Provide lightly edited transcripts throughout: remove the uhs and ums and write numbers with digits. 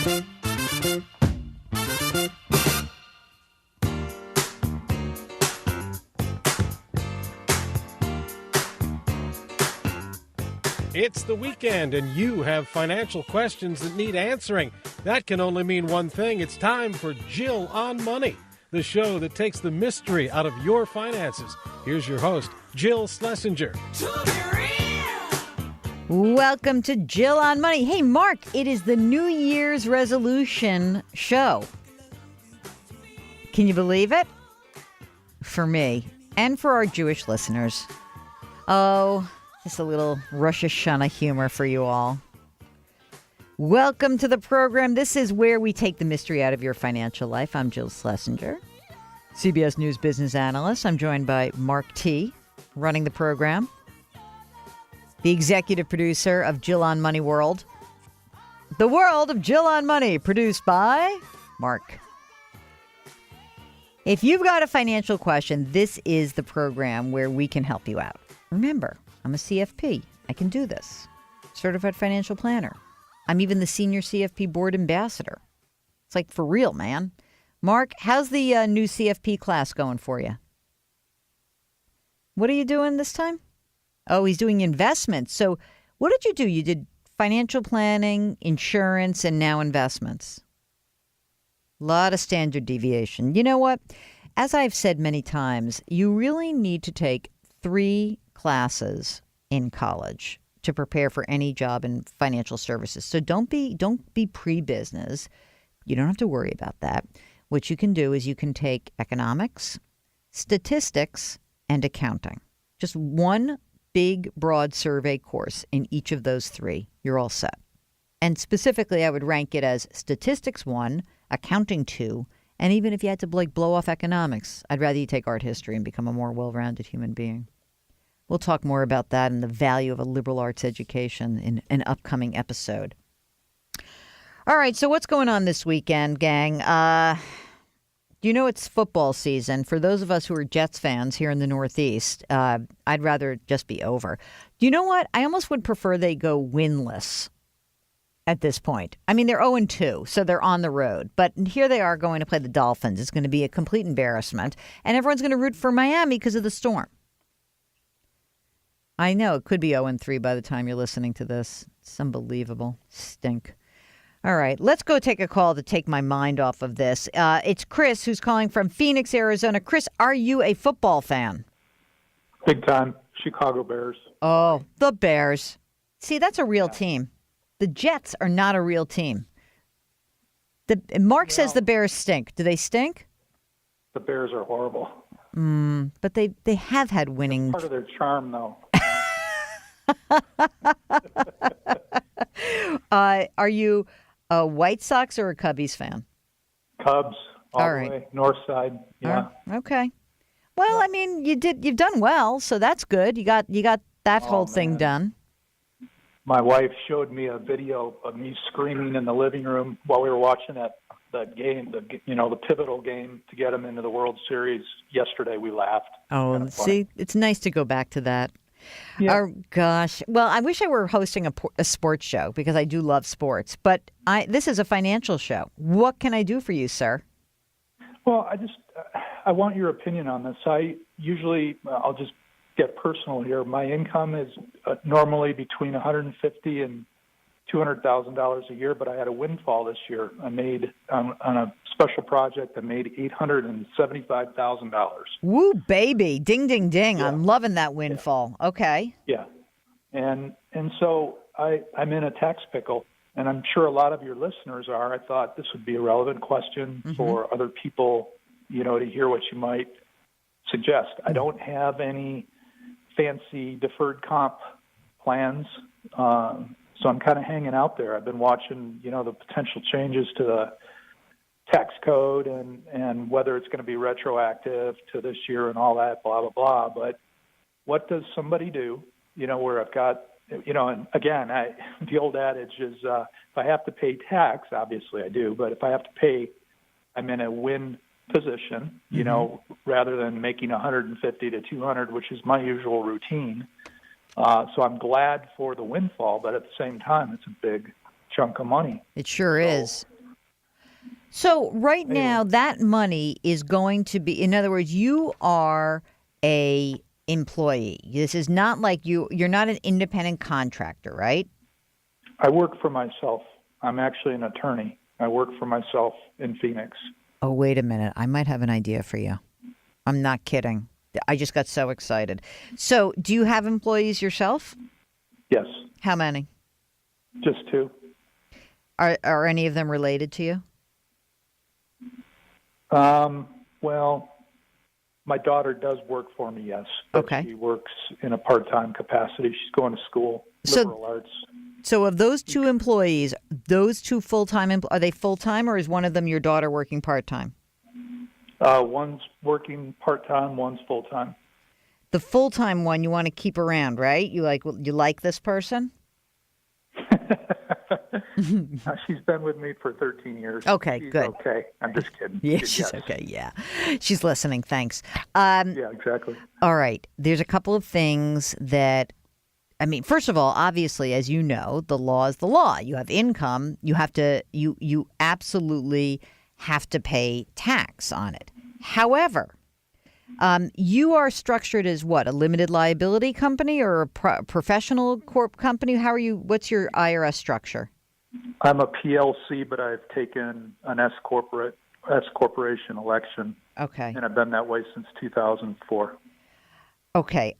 It's the weekend, and you have financial questions that need answering. That can only mean one thing. It's time for Jill on Money, the show that takes the mystery out of your finances. Here's your host, Jill Schlesinger. Welcome to Jill on Money. Hey, Mark, it is the New Year's resolution show. Can you believe it? For me, and for our Jewish listeners. Oh, just a little Rosh Hashanah humor for you all. Welcome to the program. This is where we take the mystery out of your financial life. I'm Jill Schlesinger, CBS News business analyst. I'm joined by Mark T., running the program, the executive producer of Jill on Money World. The world of Jill on Money, produced by Mark. If you've got a financial question, this is the program where we can help you out. Remember, I'm a CFP. I can do this. Certified financial planner. I'm even the senior CFP board ambassador. It's like for real, man. Mark, how's the new CFP class going for you? What are you doing this time? Oh, he's doing investments. So what did you do? You did financial planning, insurance, and now investments. A lot of standard deviation. You know what? As I've said many times, you really need to take 3 classes in college to prepare for any job in financial services. So don't be pre-business. You don't have to worry about that. What you can do is you can take economics, statistics, and accounting. Just one big, broad survey course in each of those 3. You're all set. And specifically, I would rank it as statistics 1, accounting 2, and even if you had to blow off economics, I'd rather you take art history and become a more well-rounded human being. We'll talk more about that and the value of a liberal arts education in an upcoming episode. All right, so what's going on this weekend, gang? You know it's football season. For those of us who are Jets fans here in the Northeast, I'd rather just be over. Do you know what? I almost would prefer they go winless at this point. I mean, they're 0-2, so they're on the road. But here they are going to play the Dolphins. It's going to be a complete embarrassment. And everyone's going to root for Miami because of the storm. I know it could be 0-3 by the time you're listening to this. It's unbelievable. Stink. All right, let's go take a call to take my mind off of this. It's Chris who's calling from Phoenix, Arizona. Chris, are you a football fan? Big time. Chicago Bears. Oh, the Bears. See, that's a real team. The Jets are not a real team. Mark says the Bears stink. Do they stink? The Bears are horrible. But they have had winning. That's part of their charm, though. Are you a White Sox or a Cubbies fan? Cubs, all the way, north side. Yeah. Okay. Well, I mean, you've done well, so that's good. You got that whole thing done. My wife showed me a video of me screaming in the living room while we were watching that game, the pivotal game to get them into the World Series yesterday. We laughed. Oh, see, it's nice to go back to that. Yeah. Oh, gosh. Well, I wish I were hosting a sports show because I do love sports. But this is a financial show. What can I do for you, sir? Well, I want your opinion on this. I'll just get personal here. My income is normally between $150,000 and $200,000 a year, but I had a windfall this year. I made on a special project. I made $875,000. Woo, baby! Ding, ding, ding! Yeah. I'm loving that windfall. Yeah. Okay. Yeah, and so I'm in a tax pickle, and I'm sure a lot of your listeners are. I thought this would be a relevant question for other people, to hear what you might suggest. I don't have any fancy deferred comp plans. So I'm kind of hanging out there. I've been watching, the potential changes to the tax code and whether it's going to be retroactive to this year and all that, blah, blah, blah. But what does somebody do, where I've got, and again, the old adage is if I have to pay tax, obviously I do, but if I have to pay, I'm in a win position, rather than making 150 to 200, which is my usual routine. So I'm glad for the windfall, but at the same time, it's a big chunk of money. It sure is. So right now, that money is going to be, in other words, you are a employee. This is not like you're not an independent contractor, right? I work for myself. I'm actually an attorney. I work for myself in Phoenix. Oh, wait a minute. I might have an idea for you. I'm not kidding. I just got so excited. So do you have employees yourself? Yes. How many? Just two. Are any of them related to you? Well, my daughter does work for me, yes. But Okay. She works in a part-time capacity. She's going to school, liberal arts. So of those two employees, those two full-time, are they full-time or is one of them your daughter working part-time? One's working part-time, one's full-time. The full-time one you want to keep around, right? You like this person? She's been with me for 13 years. Okay, She's good. Okay, I'm just kidding. Yeah, she's Yes. okay. Yeah, she's listening. Thanks. Yeah, exactly. All right. There's a couple of things that, I mean, first of all, obviously, as you know, the law is the law. You have income. You have to. You absolutely have to pay tax on it. However, you are structured as what? A limited liability company or a professional corp company? How are you? What's your IRS structure? I'm a PLC, but I've taken an S corporation election, Okay. and I've been that way since 2004. Okay.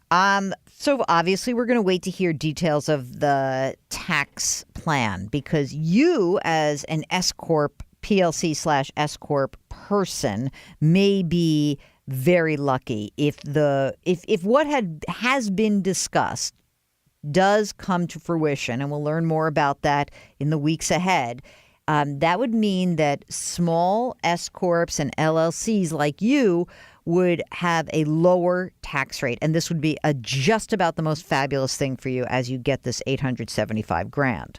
So obviously we're going to wait to hear details of the tax plan because you as an S Corp, PLC / S Corp person may be very lucky if what has been discussed does come to fruition, and we'll learn more about that in the weeks ahead. That would mean that small S Corps and LLCs like you would have a lower tax rate. And this would be just about the most fabulous thing for you as you get this $875,000.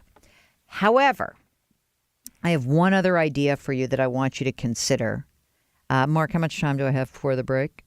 However, I have one other idea for you that I want you to consider. Mark, how much time do I have before the break?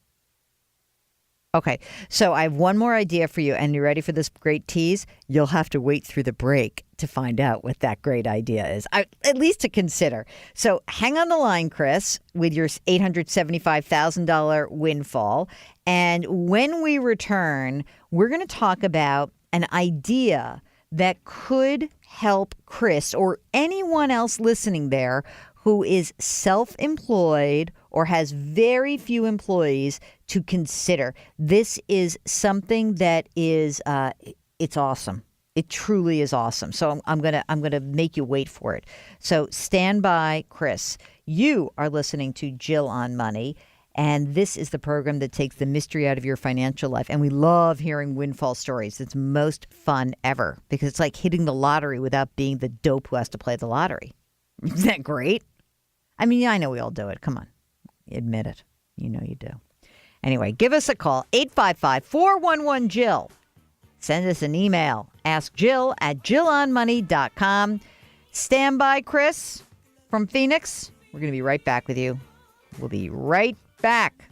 Okay, so I have one more idea for you, and you ready for this great tease? You'll have to wait through the break to find out what that great idea is, at least to consider. So hang on the line, Chris, with your $875,000 windfall. And when we return, we're going to talk about an idea that could help Chris or anyone else listening there who is self-employed or has very few employees to consider. This is something that is it's awesome. It truly is awesome. So I'm gonna make you wait for it. So stand by, Chris. You are listening to Jill on Money, and this is the program that takes the mystery out of your financial life. And we love hearing windfall stories. It's most fun ever because it's like hitting the lottery without being the dope who has to play the lottery. Isn't that great? I mean, I know we all do it. Come on. Admit it. You know you do. Anyway, give us a call, 855-411-JILL. Send us an email. Ask Jill at jillonmoney.com. Stand by, Chris, from Phoenix. We're going to be right back with you. We'll be right back.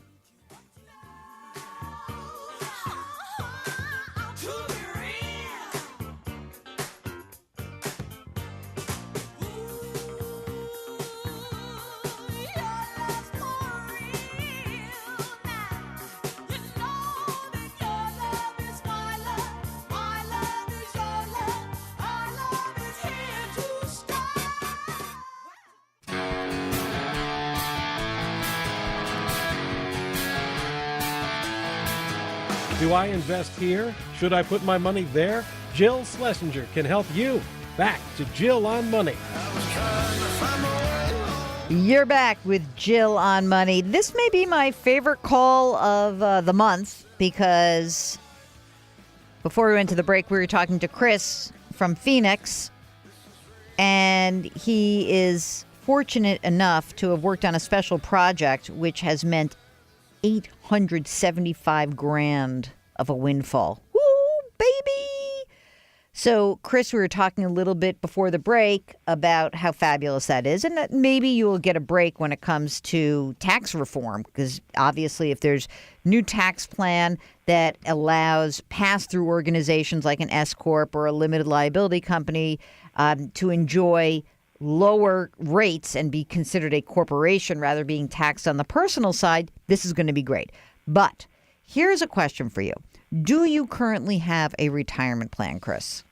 Do I invest here? Should I put my money there? Jill Schlesinger can help you. Back to Jill on Money. You're back with Jill on Money. This may be my favorite call of the month because before we went to the break, we were talking to Chris from Phoenix, and he is fortunate enough to have worked on a special project which has meant $875,000 of a windfall. Woo, baby! So, Chris, we were talking a little bit before the break about how fabulous that is, and that maybe you will get a break when it comes to tax reform, because obviously if there's new tax plan that allows pass-through organizations like an S Corp or a limited liability company to enjoy lower rates and be considered a corporation rather being taxed on the personal side, this is going to be great. But here's a question for you. Do you currently have a retirement plan, Chris?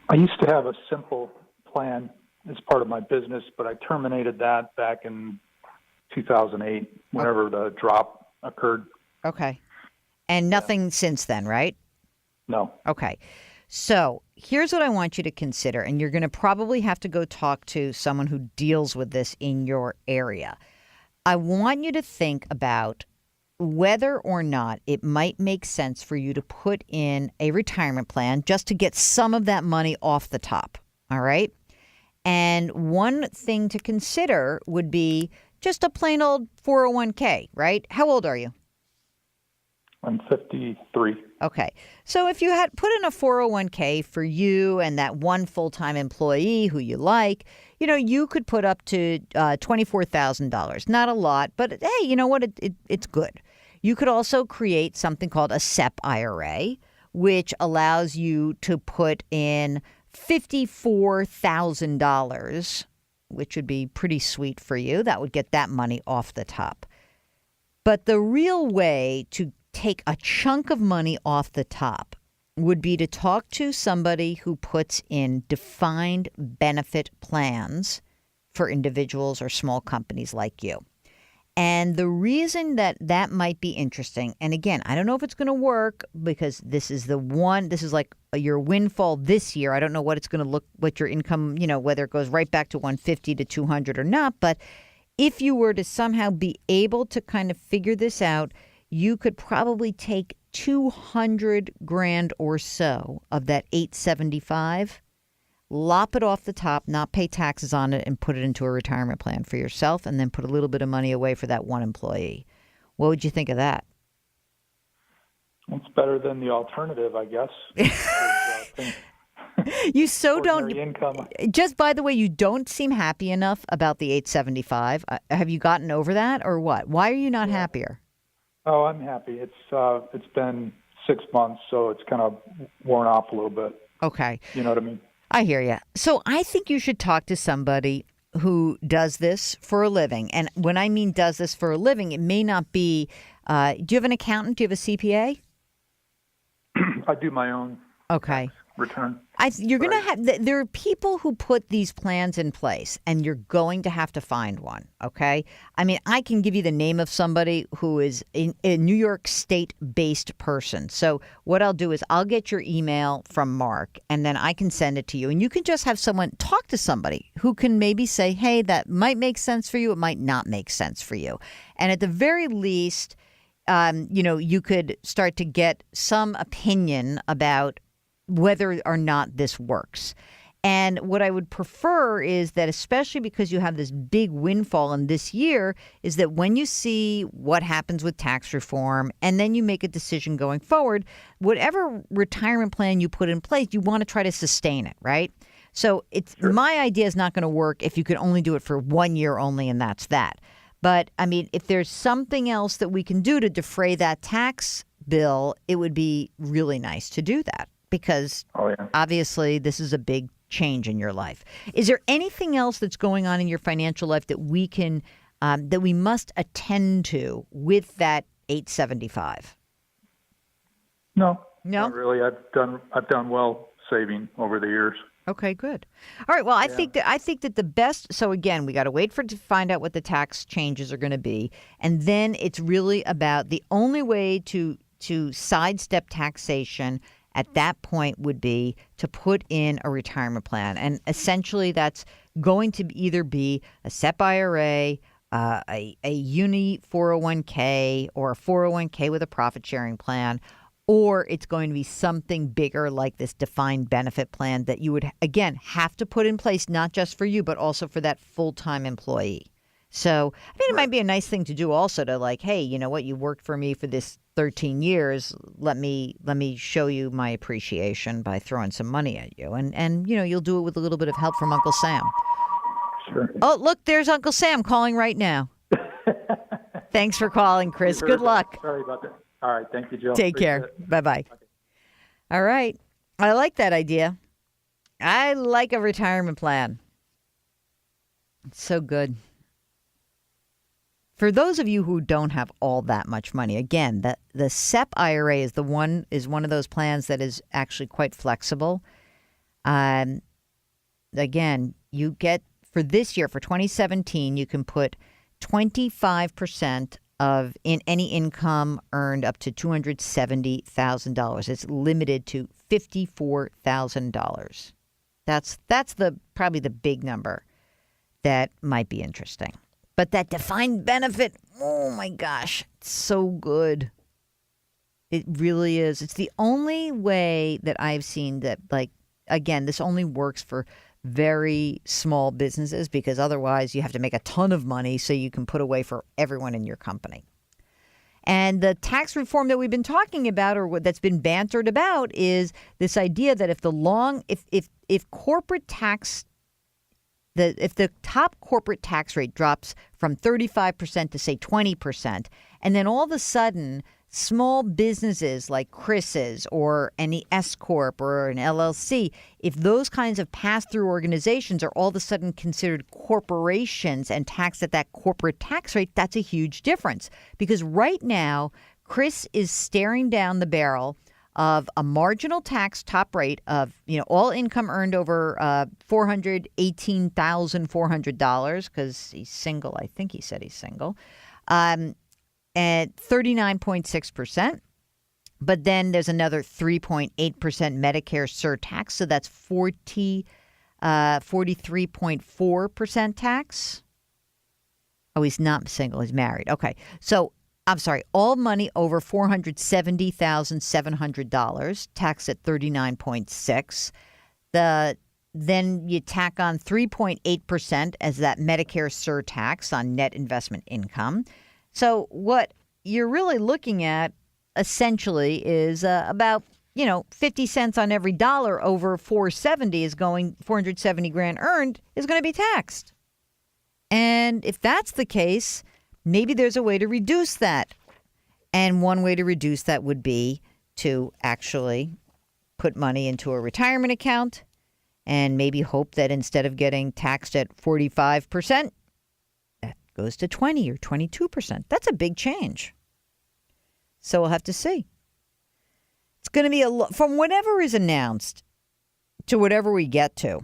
I used to have a simple plan as part of my business, but I terminated that back in 2008, whenever the drop occurred. Okay. And nothing since then, right? No. Okay. So here's what I want you to consider, and you're going to probably have to go talk to someone who deals with this in your area. I want you to think about whether or not it might make sense for you to put in a retirement plan just to get some of that money off the top. All right. And one thing to consider would be just a plain old 401k, right? How old are you? I'm 53. Okay. So if you had put in a 401k for you and that one full-time employee who you like, you could put up to $24,000. Not a lot, but hey, you know what? It's good. You could also create something called a SEP IRA, which allows you to put in $54,000, which would be pretty sweet for you. That would get that money off the top. But the real way to take a chunk of money off the top would be to talk to somebody who puts in defined benefit plans for individuals or small companies like you. And the reason that might be interesting, and again, I don't know if it's going to work because this is like your windfall this year. I don't know what it's going to look, what your income, whether it goes right back to 150 to 200 or not. But if you were to somehow be able to kind of figure this out, you could probably take $200,000 or so of that $875, lop it off the top, not pay taxes on it, and put it into a retirement plan for yourself, and then put a little bit of money away for that one employee. What would you think of that? It's better than the alternative, I guess. You so don't. Income. Just by the way, you don't seem happy enough about the $875. Have you gotten over that, or what? Why are you not happier? Oh, I'm happy. It's been 6 months, so it's kind of worn off a little bit. Okay. You know what I mean? I hear you. So I think you should talk to somebody who does this for a living. And when I mean does this for a living, it may not be, do you have an accountant? Do you have a CPA? I do my own tax return. You're going to have, there are people who put these plans in place, and you're going to have to find one, okay? I mean, I can give you the name of somebody who is a New York State-based person. So what I'll do is I'll get your email from Mark, and then I can send it to you. And you can just have someone talk to somebody who can maybe say, hey, that might make sense for you. It might not make sense for you. And at the very least, you could start to get some opinion about whether or not this works. And what I would prefer is that, especially because you have this big windfall in this year, is that when you see what happens with tax reform and then you make a decision going forward, whatever retirement plan you put in place, you want to try to sustain it, right? So my idea is not going to work if you can only do it for 1 year only, and that's that. But I mean, if there's something else that we can do to defray that tax bill, it would be really nice to do that. Because obviously this is a big change in your life. Is there anything else that's going on in your financial life that we can, that we must attend to with that $875? No, not really. I've done well saving over the years. Okay, good. All right. Well, I think that the best. So again, we got to wait to find out what the tax changes are going to be, and then it's really about the only way to sidestep taxation at that point would be to put in a retirement plan. And essentially that's going to either be a SEP IRA, a uni 401k, or a 401k with a profit sharing plan, or it's going to be something bigger like this defined benefit plan that you would, again, have to put in place, not just for you, but also for that full-time employee. So I think it might be a nice thing to do also to like, hey, you know what, you worked for me for this 13 years. Let me show you my appreciation by throwing some money at you. And you'll do it with a little bit of help from Uncle Sam. Sure. Oh, look, there's Uncle Sam calling right now. Thanks for calling, Chris. Good luck. Sorry about that. All right. Thank you, Jill. Take care. Bye-bye. Okay. All right. I like that idea. I like a retirement plan. It's so good. For those of you who don't have all that much money, again, the SEP IRA is one of those plans that is actually quite flexible. Again, you get for this year, for 2017, you can put 25% of in any income earned up to $270,000. It's limited to $54,000. That's probably the big number that might be interesting. But that defined benefit, oh my gosh, it's so good. It really is. It's the only way that I've seen that, like, again, this only works for very small businesses because otherwise you have to make a ton of money so you can put away for everyone in your company. And the tax reform that we've been talking about, or what that's been bantered about, is this idea that if corporate tax, if the top corporate tax rate drops from 35% to say 20%, and then all of a sudden small businesses like Chris's or any S Corp or an LLC, if those kinds of pass-through organizations are all of a sudden considered corporations and taxed at that corporate tax rate, that's a huge difference. Because right now, Chris is staring down the barrel of a marginal tax top rate of, all income earned over $418,400 because he's single. I think he said he's single. At 39.6%. But then there's another 3.8% Medicare surtax. So that's 43.4% tax. Oh, he's not single. He's married. Okay. So I'm sorry, all money over $470,700, taxed at 39.6. Then you tack on 3.8% as that Medicare surtax on net investment income. So what you're really looking at essentially is about 50 cents on every dollar over 470 grand earned is going to be taxed. And if that's the case, maybe there's a way to reduce that. And one way to reduce that would be to actually put money into a retirement account and maybe hope that instead of getting taxed at 45%, that goes to 20 or 22%. That's a big change. So we'll have to see. It's going to be from whatever is announced to whatever we get to,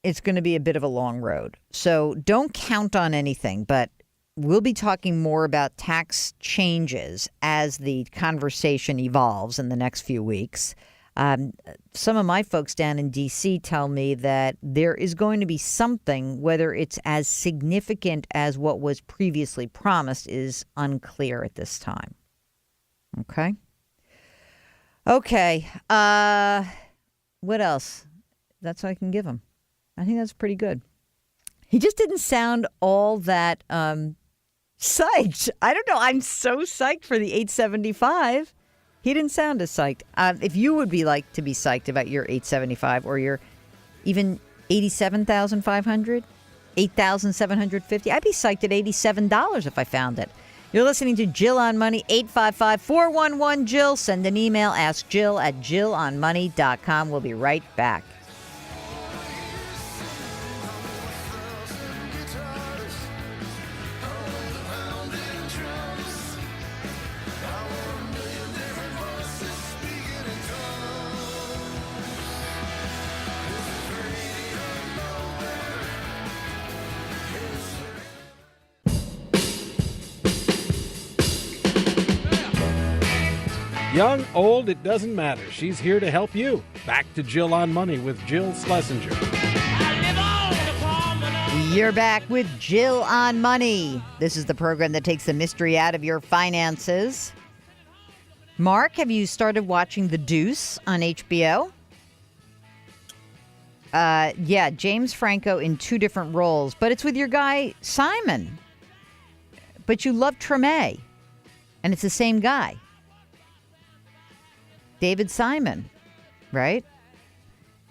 it's going to be a bit of a long road. So don't count on anything, but we'll be talking more about tax changes as the conversation evolves in the next few weeks. Some of my folks down in D.C. tell me that there is going to be something, whether it's as significant as what was previously promised is unclear at this time. Okay. What else? That's what I can give him. I think that's pretty good. He just didn't sound all that psyched. I don't know. I'm so psyched for the 875. He didn't sound as psyched. If you would be like to be psyched about your 875 or your even 87,500, 8,750, I'd be psyched at $87 if I found it. You're listening to Jill on Money, 855-411-JILL. Send an email, ask Jill at jillonmoney.com. We'll be right back. Young, old, it doesn't matter. She's here to help you. Back to Jill on Money with Jill Schlesinger. You're back with Jill on Money. This is the program that takes the mystery out of your finances. Mark, have you started watching The Deuce on HBO? Yeah, James Franco in two different roles, but it's with your guy, Simon. But you love Treme, and it's the same guy. David Simon, right?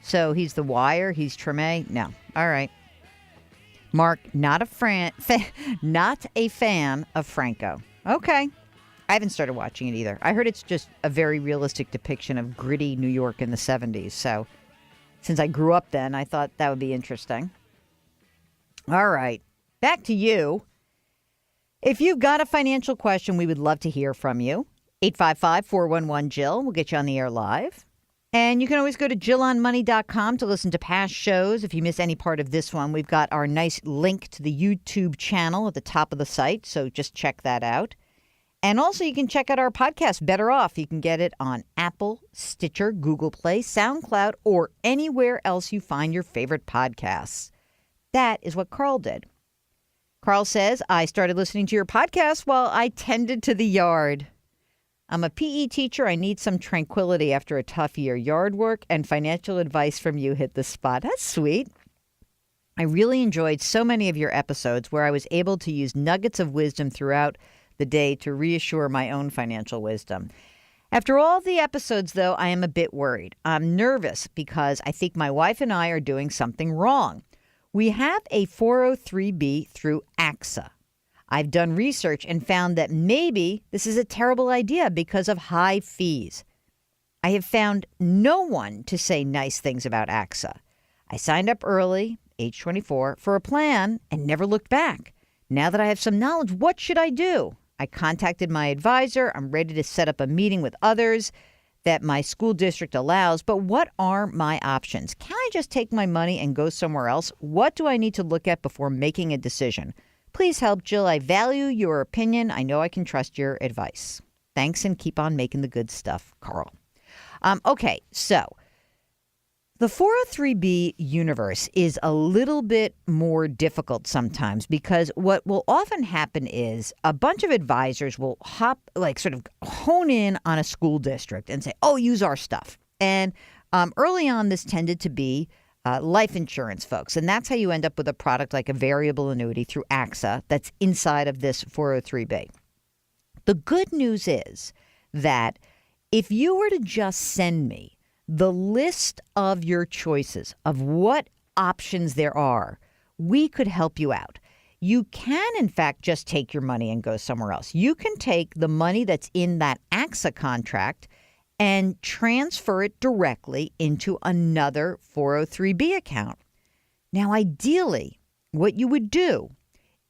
So he's The Wire, he's Treme. No. All right. Mark, not a fan of Franco. Okay. I haven't started watching it either. I heard it's just a very realistic depiction of gritty New York in the 70s. So since I grew up then, I thought that would be interesting. All right. Back to you. If you've got a financial question, we would love to hear from you. 855-411-JILL. We'll get you on the air live. And you can always go to JillOnMoney.com to listen to past shows. If you miss any part of this one, we've got our nice link to the YouTube channel at the top of the site. So just check that out. And also you can check out our podcast, Better Off. You can get it on Apple, Stitcher, Google Play, SoundCloud, or anywhere else you find your favorite podcasts. That is what Carl did. Carl says, I started listening to your podcast while I tended to the yard. I'm a PE teacher. I need some tranquility after a tough year. Yard work and financial advice from you hit the spot. That's sweet. I really enjoyed so many of your episodes where I was able to use nuggets of wisdom throughout the day to reassure my own financial wisdom. After all the episodes, though, I am a bit worried. I'm nervous because I think my wife and I are doing something wrong. We have a 403B through AXA. I've done research and found that maybe this is a terrible idea because of high fees. I have found no one to say nice things about AXA. I signed up early, age 24, for a plan and never looked back. Now that I have some knowledge, what should I do? I contacted my advisor. I'm ready to set up a meeting with others that my school district allows, but what are my options? Can I just take my money and go somewhere else? What do I need to look at before making a decision? Please help, Jill. I value your opinion. I know I can trust your advice. Thanks, and keep on making the good stuff, Carl. Okay, so the 403B universe is a little bit more difficult sometimes because what will often happen is a bunch of advisors will sort of hone in on a school district and say, oh, use our stuff. And early on, this tended to be life insurance folks. And that's how you end up with a product like a variable annuity through AXA that's inside of this 403B. The good news is that if you were to just send me the list of your choices of what options there are, we could help you out. You can, in fact, just take your money and go somewhere else. You can take the money that's in that AXA contract and transfer it directly into another 403B account. Now, ideally, what you would do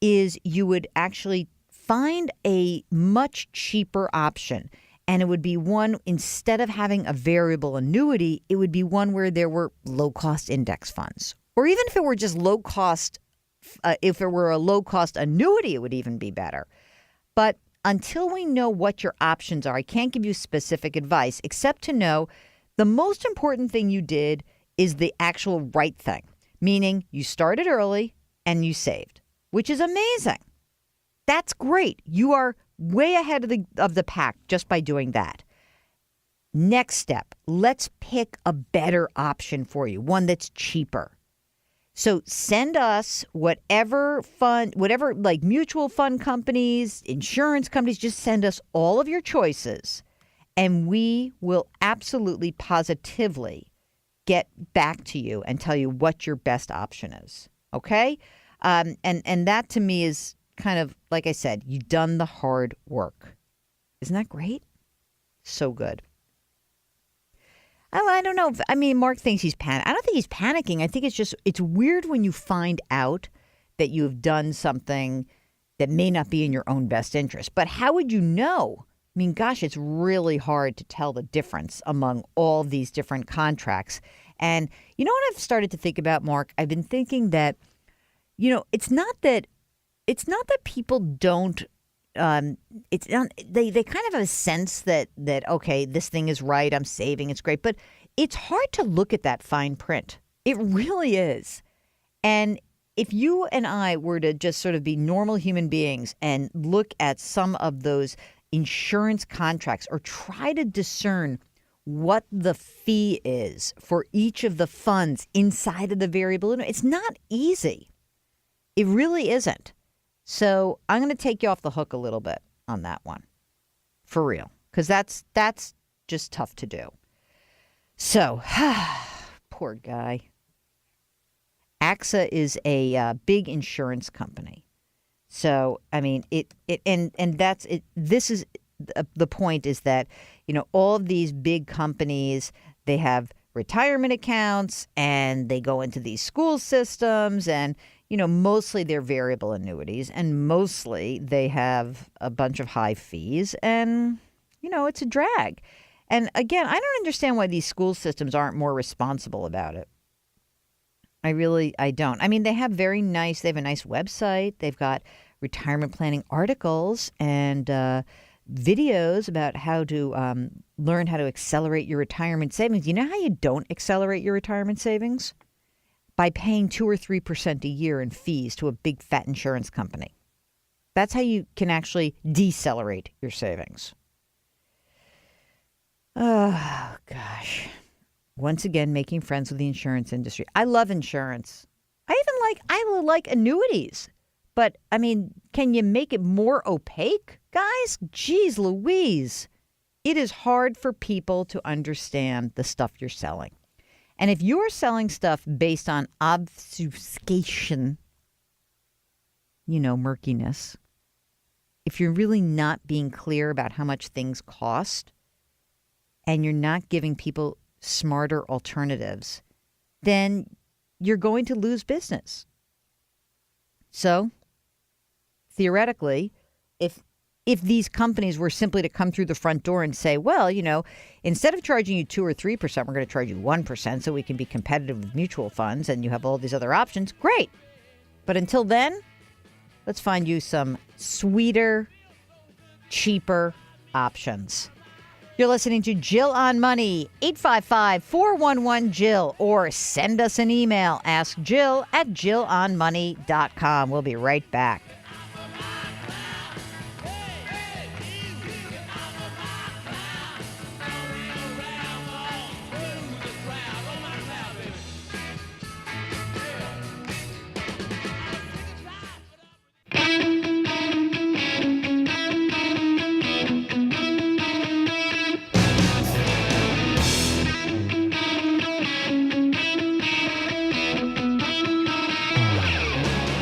is you would actually find a much cheaper option. And it would be one, instead of having a variable annuity, it would be one where there were low-cost index funds. Or even if it were just low-cost, if it were a low-cost annuity, it would even be better. But until we know what your options are, I can't give you specific advice, except to know the most important thing you did is the actual right thing, meaning you started early and you saved, which is amazing. That's great. You are way ahead of the pack just by doing that. Next step, let's pick a better option for you, one that's cheaper. So send us whatever like mutual fund companies, insurance companies, just send us all of your choices and we will absolutely positively get back to you and tell you what your best option is. Okay? And that to me is kind of, like I said, you've done the hard work. Isn't that great? So good. I don't know. Mark thinks he's panicking. I don't think he's panicking. I think it's weird when you find out that you've done something that may not be in your own best interest. But how would you know? Gosh, it's really hard to tell the difference among all these different contracts. And you know what I've started to think about, Mark? I've been thinking that, it's not that people don't. They kind of have a sense that okay, this thing is right, I'm saving, it's great, but it's hard to look at that fine print. It really is. And if you and I were to just sort of be normal human beings and look at some of those insurance contracts or try to discern what the fee is for each of the funds inside of the variable, it's not easy. It really isn't. So I'm going to take you off the hook a little bit on that one, for real, because that's just tough to do. So, poor guy. AXA is a big insurance company. So, that's it. This is the point is that, all of these big companies, they have retirement accounts, and they go into these school systems, and, mostly they're variable annuities, and mostly they have a bunch of high fees, and, it's a drag. And again, I don't understand why these school systems aren't more responsible about it. I don't. I mean, they have a nice website. They've got retirement planning articles and videos about how to learn how to accelerate your retirement savings. You know how you don't accelerate your retirement savings? By paying 2 or 3% a year in fees to a big fat insurance company. That's how you can actually decelerate your savings. Oh, gosh. Once again, making friends with the insurance industry. I love insurance. I like annuities. But, I mean, can you make it more opaque, guys? Geez Louise. It is hard for people to understand the stuff you're selling. And if you're selling stuff based on obfuscation, murkiness, if you're really not being clear about how much things cost, and you're not giving people smarter alternatives, then you're going to lose business. So, theoretically, if these companies were simply to come through the front door and say, well, instead of charging you 2 or 3%, we're going to charge you 1% so we can be competitive with mutual funds and you have all these other options, great. But until then, let's find you some sweeter, cheaper options. You're listening to Jill on Money, 855-411-JILL, or send us an email, askjill@jillonmoney.com. We'll be right back.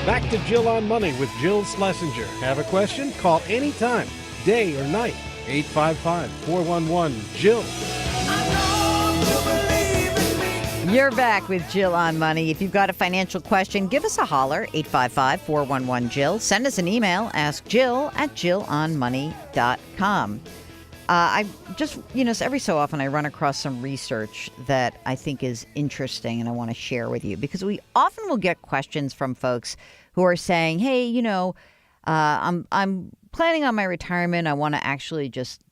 Back to Jill on Money with Jill Schlesinger. Have a question? Call anytime, day or night. 855-411-JILL. You're back with Jill on Money. If you've got a financial question, give us a holler, 855-411-JILL. Send us an email, askjill@jillonmoney.com. I just, every so often I run across some research that I think is interesting and I want to share with you, because we often will get questions from folks who are saying, hey, I'm planning on my retirement. I want to actually just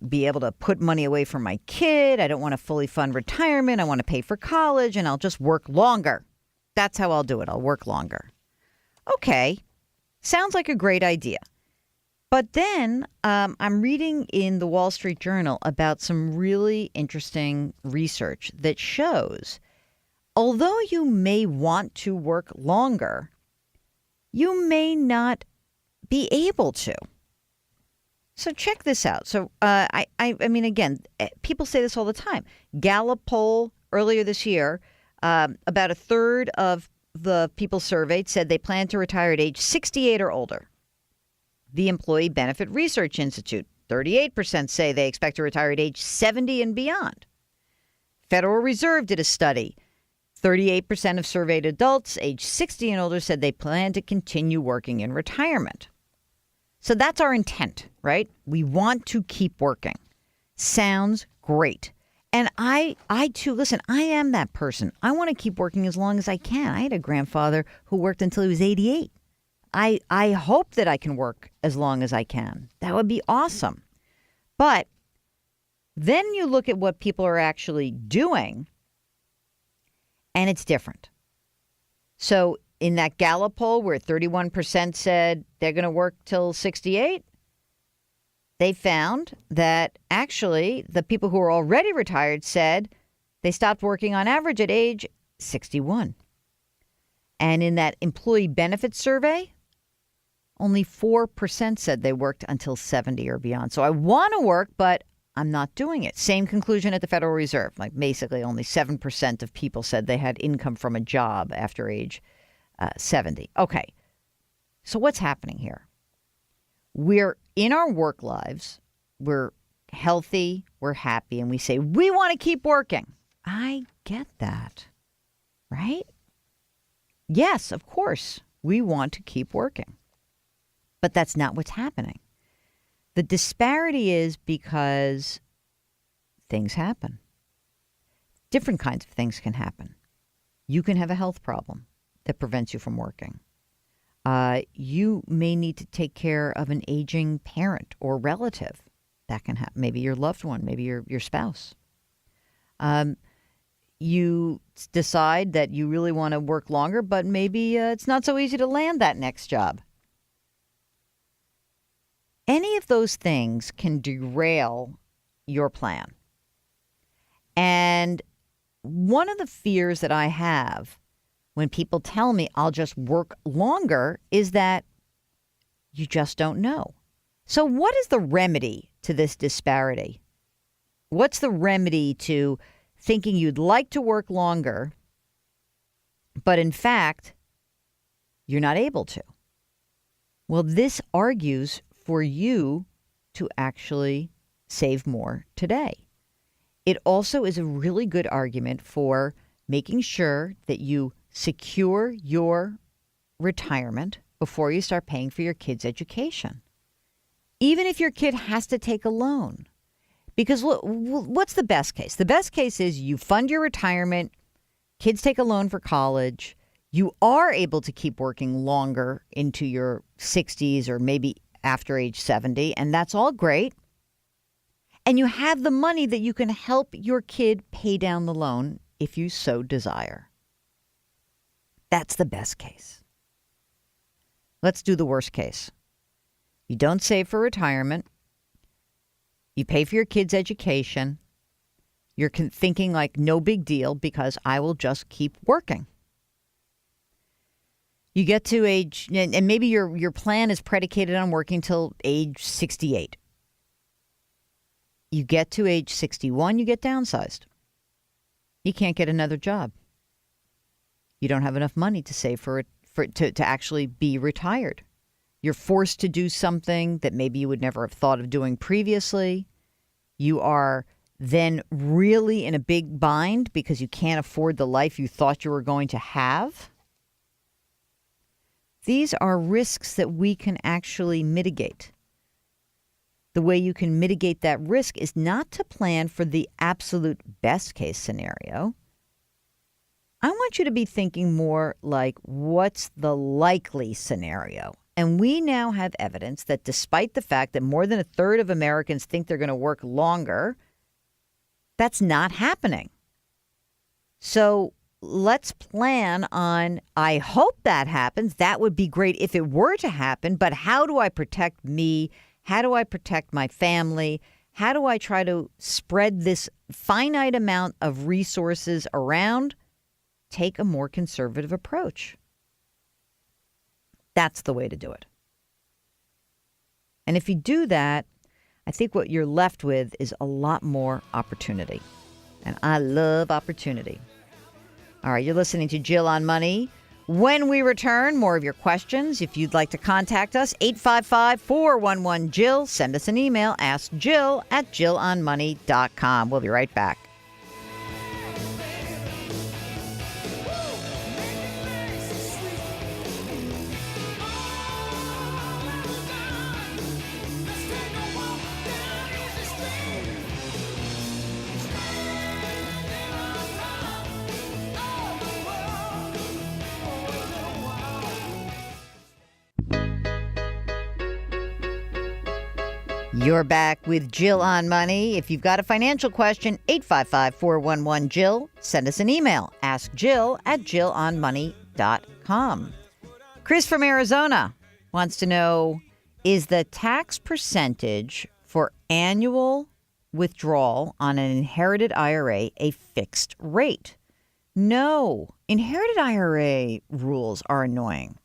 be able to put money away for my kid. I don't want to fully fund retirement. I want to pay for college, and I'll just work longer. That's how I'll do it. I'll work longer. Okay. Sounds like a great idea. But then I'm reading in the Wall Street Journal about some really interesting research that shows, although you may want to work longer, you may not be able to. So check this out. So I mean, again, people say this all the time. Gallup poll earlier this year, about a third of the people surveyed said they plan to retire at age 68 or older. The Employee Benefit Research Institute, 38% say they expect to retire at age 70 and beyond. Federal Reserve did a study. 38% of surveyed adults age 60 and older said they plan to continue working in retirement. So that's our intent, right? We want to keep working. Sounds great. And I too, listen, I am that person. I want to keep working as long as I can. I had a grandfather who worked until he was 88. I hope that I can work as long as I can. That would be awesome. But then you look at what people are actually doing, and it's different. So in that Gallup poll where 31% said they're going to work till 68, they found that actually the people who are already retired said they stopped working on average at age 61. And in that employee benefits survey, only 4% said they worked until 70 or beyond. So I want to work, but I'm not doing it. Same conclusion at the Federal Reserve. Like basically only 7% of people said they had income from a job after age 70. Okay. So what's happening here? We're in our work lives. We're healthy. we're happy and we say, we want to keep working. I get that, right? Yes, of course, we want to keep working. But that's not what's happening. The disparity is because things happen. Different kinds of things can happen. You can have a health problem that prevents you from working. You may need to take care of an aging parent or relative. That can happen. Maybe your loved one, maybe your spouse. You decide that you really want to work longer, but maybe it's not so easy to land that next job. Any of those things can derail your plan. And one of the fears that I have when people tell me I'll just work longer is that you just don't know. So what is the remedy to this disparity? What's the remedy to thinking you'd like to work longer, but in fact, you're not able to? Well, this argues for you to actually save more today. It also is a really good argument for making sure that you secure your retirement before you start paying for your kid's education. Even if your kid has to take a loan. Because what's the best case? The best case is you fund your retirement, kids take a loan for college, you are able to keep working longer into your 60s or maybe after age 70, and that's all great. And you have the money that you can help your kid pay down the loan if you so desire. That's the best case. Let's do the worst case. You don't save for retirement. You pay for your kid's education. You're thinking like no big deal because I will just keep working. You get to age, and maybe your plan is predicated on working till age 68. You get to age 61, you get downsized. You can't get another job. You don't have enough money to save to actually be retired. You're forced to do something that maybe you would never have thought of doing previously. You are then really in a big bind because you can't afford the life you thought you were going to have. These are risks that we can actually mitigate. The way you can mitigate that risk is not to plan for the absolute best case scenario. I want you to be thinking more like, what's the likely scenario? And we now have evidence that despite the fact that more than a third of Americans think they're going to work longer, that's not happening. So let's plan on, I hope that happens. That would be great if it were to happen. But how do I protect me? How do I protect my family? How do I try to spread this finite amount of resources around? Take a more conservative approach. That's the way to do it. And if you do that, I think what you're left with is a lot more opportunity. And I love opportunity. All right, you're listening to Jill on Money. When we return, more of your questions. If you'd like to contact us, 855-411-JILL. Send us an email, askjill@jillonmoney.com. We'll be right back. You're back with Jill on Money. If you've got a financial question, 855-411-JILL. Send us an email. AskJill@jillonmoney.com. Chris from Arizona wants to know, is the tax percentage for annual withdrawal on an inherited IRA a fixed rate? No. Inherited IRA rules are annoying.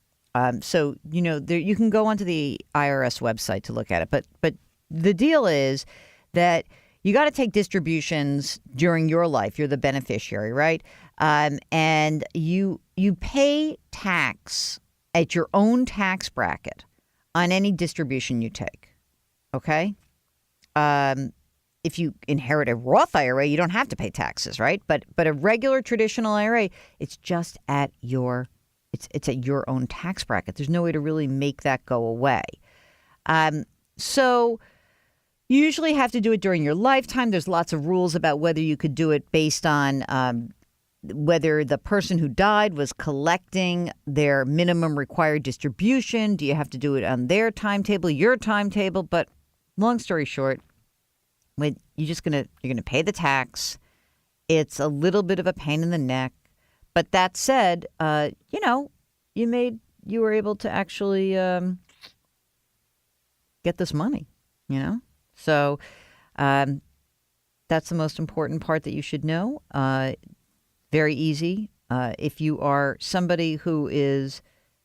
So, you can go onto the IRS website to look at it. But the deal is that you got to take distributions during your life. You're the beneficiary, right? And you pay tax at your own tax bracket on any distribution you take. Okay? if you inherit a Roth IRA, you don't have to pay taxes, right? But a regular traditional IRA, it's just at your own tax bracket. There's no way to really make that go away. So you usually have to do it during your lifetime. There's lots of rules about whether you could do it based on whether the person who died was collecting their minimum required distribution. Do you have to do it on their timetable, your timetable? But long story short, you're gonna pay the tax. It's a little bit of a pain in the neck, but that said, you were able to actually get this money. So that's the most important part that you should know. Very easy. If you are somebody who is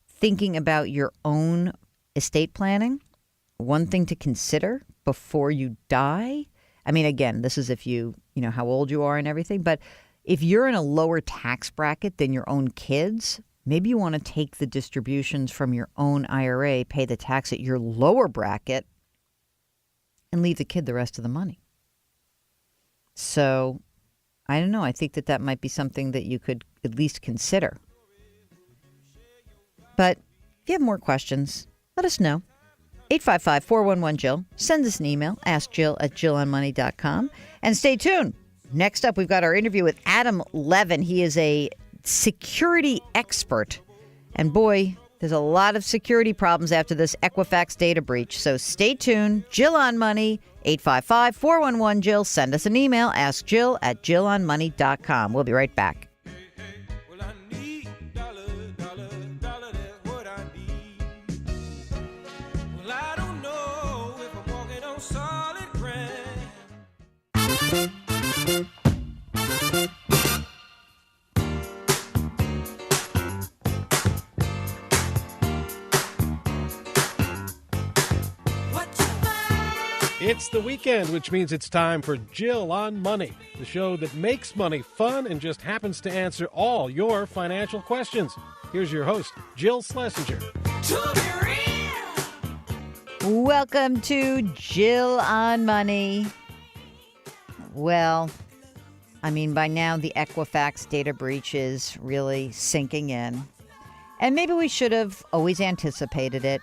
thinking about your own estate planning, one thing to consider before you die. I mean, again, this is if you know how old you are and everything. But if you're in a lower tax bracket than your own kids, maybe you want to take the distributions from your own IRA, pay the tax at your lower bracket, and leave the kid the rest of the money. So I don't know. I think that might be something that you could at least consider. But if you have more questions, let us know. 855-411-JILL. Send us an email. AskJill@JillOnMoney.com. And stay tuned. Next up, we've got our interview with Adam Levin. He is a security expert. And boy, there's a lot of security problems after this Equifax data breach. So stay tuned. Jill on Money, 855-411-JILL. Send us an email. AskJill@JillOnMoney.com. We'll be right back. It's the weekend, which means it's time for Jill on Money, the show that makes money fun and just happens to answer all your financial questions. Here's your host, Jill Schlesinger. Welcome to Jill on Money. Well, I mean, by now the Equifax data breach is really sinking in. And maybe we should have always anticipated it.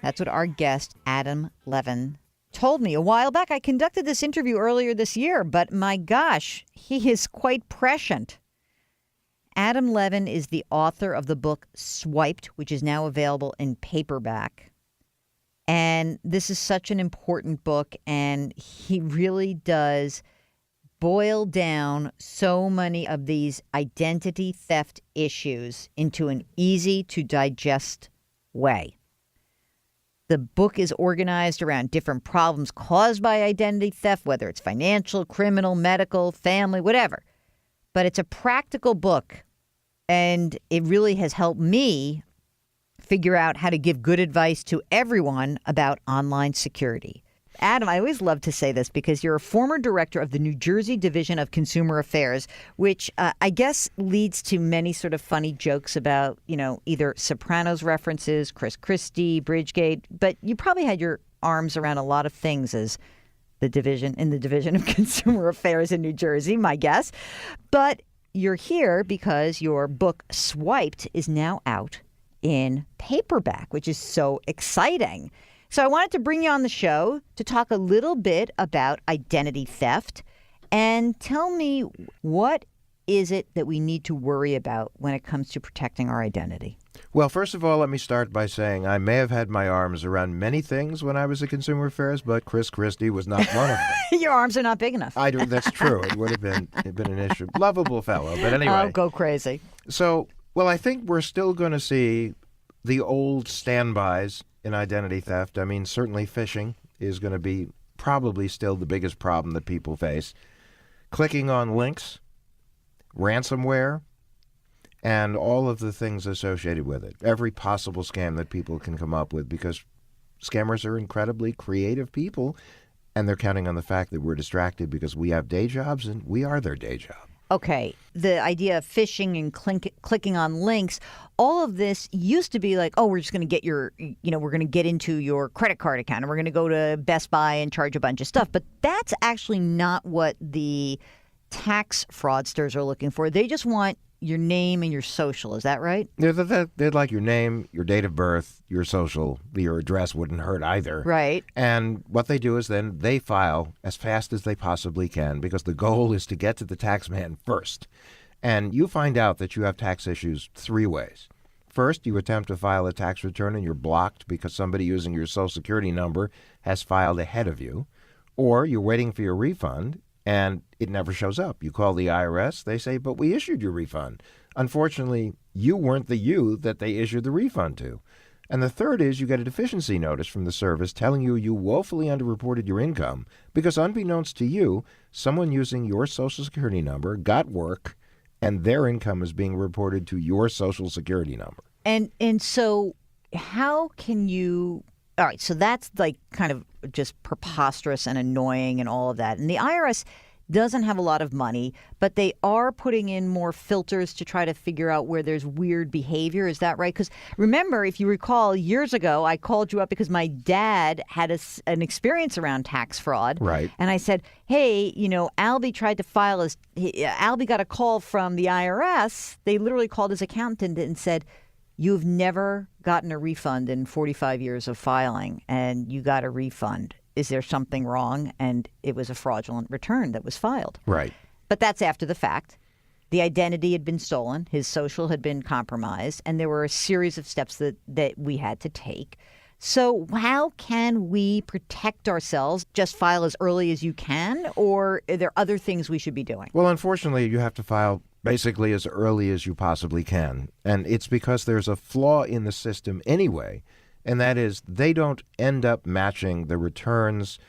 That's what our guest, Adam Levin, told me a while back. I conducted this interview earlier this year, but my gosh, he is quite prescient. Adam Levin is the author of the book Swiped, which is now available in paperback. And this is such an important book, and he really does boil down so many of these identity theft issues into an easy to digest way. The book is organized around different problems caused by identity theft, whether it's financial, criminal, medical, family, whatever. But it's a practical book, and it really has helped me figure out how to give good advice to everyone about online security. Adam, I always love to say this because you're a former director of the New Jersey Division of Consumer Affairs, which I guess leads to many sort of funny jokes about, either Sopranos references, Chris Christie, Bridgegate, but you probably had your arms around a lot of things as the Division of Consumer Affairs in New Jersey, my guess. But you're here because your book Swiped is now out in paperback, which is so exciting. So I wanted to bring you on the show to talk a little bit about identity theft and tell me, what is it that we need to worry about when it comes to protecting our identity? Well, first of all, let me start by saying I may have had my arms around many things when I was at Consumer Affairs, but Chris Christie was not one of them. Your arms are not big enough. That's true. It would have been an issue. Lovable fellow, but anyway. Oh, go crazy. So, I think we're still going to see the old standbys in identity theft. I mean, certainly phishing is going to be probably still the biggest problem that people face. Clicking on links, ransomware, and all of the things associated with it. Every possible scam that people can come up with, because scammers are incredibly creative people, and they're counting on the fact that we're distracted because we have day jobs and we are their day job. okay, the idea of phishing and clicking on links, all of this used to be like, oh, we're just going to get we're going to get into your credit card account and we're going to go to Best Buy and charge a bunch of stuff. But that's actually not what the tax fraudsters are looking for. They just want your name and your social. Is that right? They'd like your name, your date of birth, your social. Your address wouldn't hurt either. Right. And what they do is then they file as fast as they possibly can because the goal is to get to the tax man first. And you find out that you have tax issues 3 ways. First, you attempt to file a tax return and you're blocked because somebody using your Social Security number has filed ahead of you. Or you're waiting for your refund and it never shows up. You call the IRS, they say, but we issued your refund. Unfortunately, you weren't the you that they issued the refund to. And the third is you get a deficiency notice from the service telling you you woefully underreported your income because unbeknownst to you, someone using your Social Security number got work and their income is being reported to your Social Security number. And so how can you... All right, so that's like kind of just preposterous and annoying and all of that. And the IRS doesn't have a lot of money, but they are putting in more filters to try to figure out where there's weird behavior. Is that right? Because remember, if you recall, years ago, I called you up because my dad had an experience around tax fraud. Right. And I said, hey, Albie tried to file Albie got a call from the IRS. They literally called his accountant and said, you've never gotten a refund in 45 years of filing, and you got a refund. Is there something wrong? And it was a fraudulent return that was filed. Right. But that's after the fact. The identity had been stolen. His social had been compromised. And there were a series of steps that we had to take. So how can we protect ourselves? Just file as early as you can? Or are there other things we should be doing? Well, unfortunately, you have to file basically as early as you possibly can. And it's because there's a flaw in the system anyway, and that is they don't end up matching the returns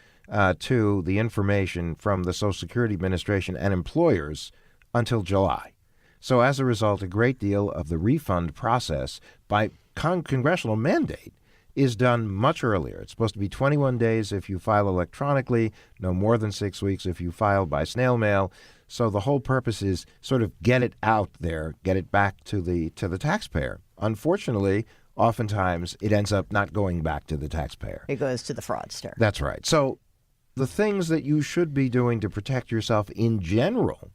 to the information from the Social Security Administration and employers until July. So as a result, a great deal of the refund process by congressional mandate is done much earlier. It's supposed to be 21 days if you file electronically, no more than 6 weeks if you file by snail mail. So the whole purpose is sort of get it out there, get it back to the taxpayer. Unfortunately, oftentimes it ends up not going back to the taxpayer. It goes to the fraudster. That's right. So the things that you should be doing to protect yourself in general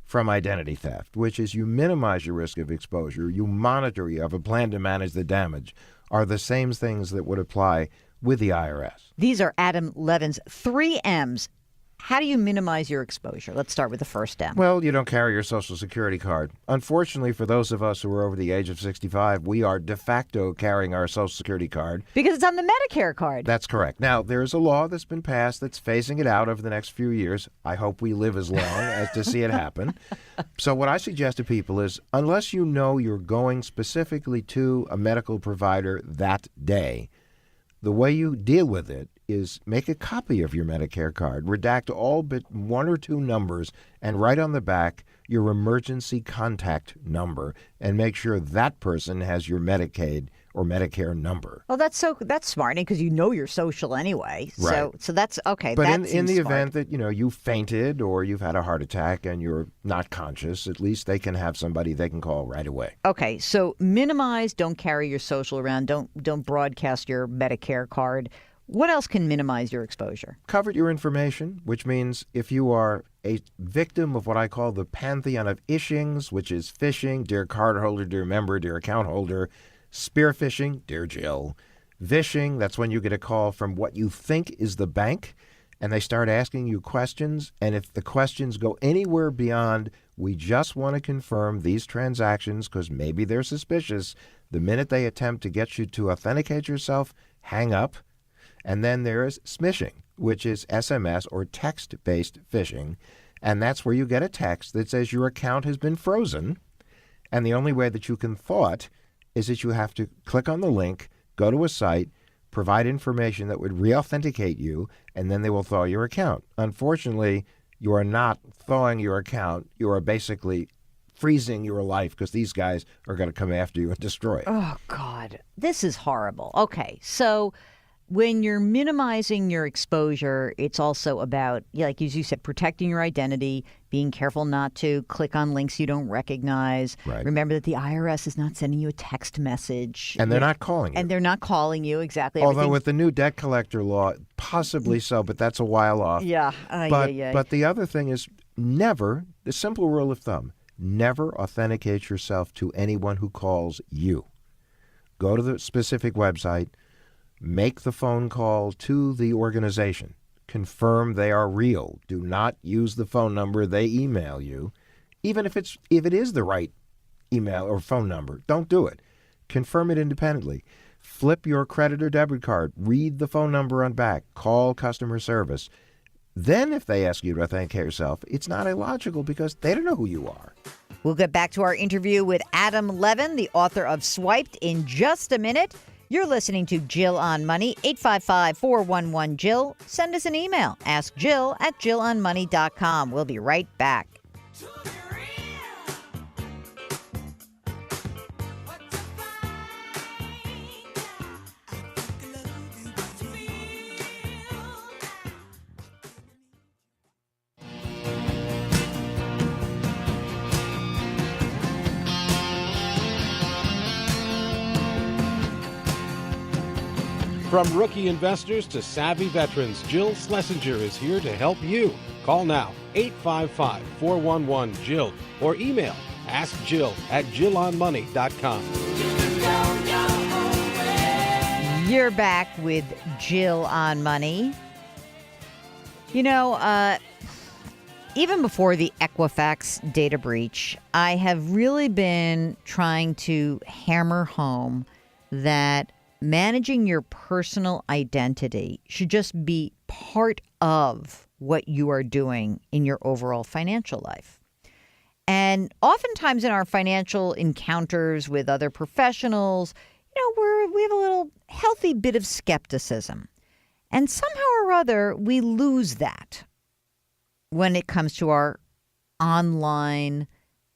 from identity theft, which is you minimize your risk of exposure, you monitor, you have a plan to manage the damage, are the same things that would apply with the IRS. These are Adam Levin's 3 M's. How do you minimize your exposure? Let's start with the first M. Well, you don't carry your Social Security card. Unfortunately, for those of us who are over the age of 65, we are de facto carrying our Social Security card. Because it's on the Medicare card. That's correct. Now, there's a law that's been passed that's phasing it out over the next few years. I hope we live as long as to see it happen. So what I suggest to people is, unless you know you're going specifically to a medical provider that day, the way you deal with it is make a copy of your Medicare card, redact all but 1 or 2 numbers, and write on the back your emergency contact number, and make sure that person has your Medicaid or Medicare number. Oh, that's smart, because you know your social anyway. Right. So that's okay. But that in the smart. event that you fainted or you've had a heart attack and you're not conscious, at least they can have somebody they can call right away. Okay, so minimize. Don't carry your social around. Don't broadcast your Medicare card. What else can minimize your exposure? Cover your information, which means if you are a victim of what I call the pantheon of ishings, which is phishing, dear cardholder, dear member, dear account holder, spear phishing, dear Jill, vishing, that's when you get a call from what you think is the bank, and they start asking you questions, and if the questions go anywhere beyond, we just want to confirm these transactions because maybe they're suspicious, the minute they attempt to get you to authenticate yourself, hang up. And then there is smishing, which is SMS or text-based phishing. And that's where you get a text that says your account has been frozen. And the only way that you can thaw it is that you have to click on the link, go to a site, provide information that would re-authenticate you, and then they will thaw your account. Unfortunately, you are not thawing your account. You are basically freezing your life because these guys are going to come after you and destroy it. Oh, God. This is horrible. Okay, so when you're minimizing your exposure, it's also about, like as you said, protecting your identity, being careful not to click on links you don't recognize. Right. Remember that the IRS is not sending you a text message. And they're not calling you. And they're not calling you, exactly. Although with the new debt collector law, possibly so, but that's a while off. Yeah. But the other thing is never, the simple rule of thumb, never authenticate yourself to anyone who calls you. Go to the specific website, make the phone call to the organization. Confirm they are real. Do not use the phone number they email you, even if it is the right email or phone number. Don't do it. Confirm it independently. Flip your credit or debit card. Read the phone number on back. Call customer service. Then if they ask you to authenticate yourself, it's not illogical because they don't know who you are. We'll get back to our interview with Adam Levin, the author of Swiped, in just a minute. You're listening to Jill on Money, 855-411-JILL. Send us an email. Ask Jill at JillOnMoney.com. We'll be right back. From rookie investors to savvy veterans, Jill Schlesinger is here to help you. Call now, 855-411-JILL, or email askjill at JillOnMoney.com. You're back with Jill on Money. You know, even before the Equifax data breach, I have really been trying to hammer home that managing your personal identity should just be part of what you are doing in your overall financial life. And oftentimes in our financial encounters with other professionals, we have a little healthy bit of skepticism. And somehow or other, we lose that when it comes to our online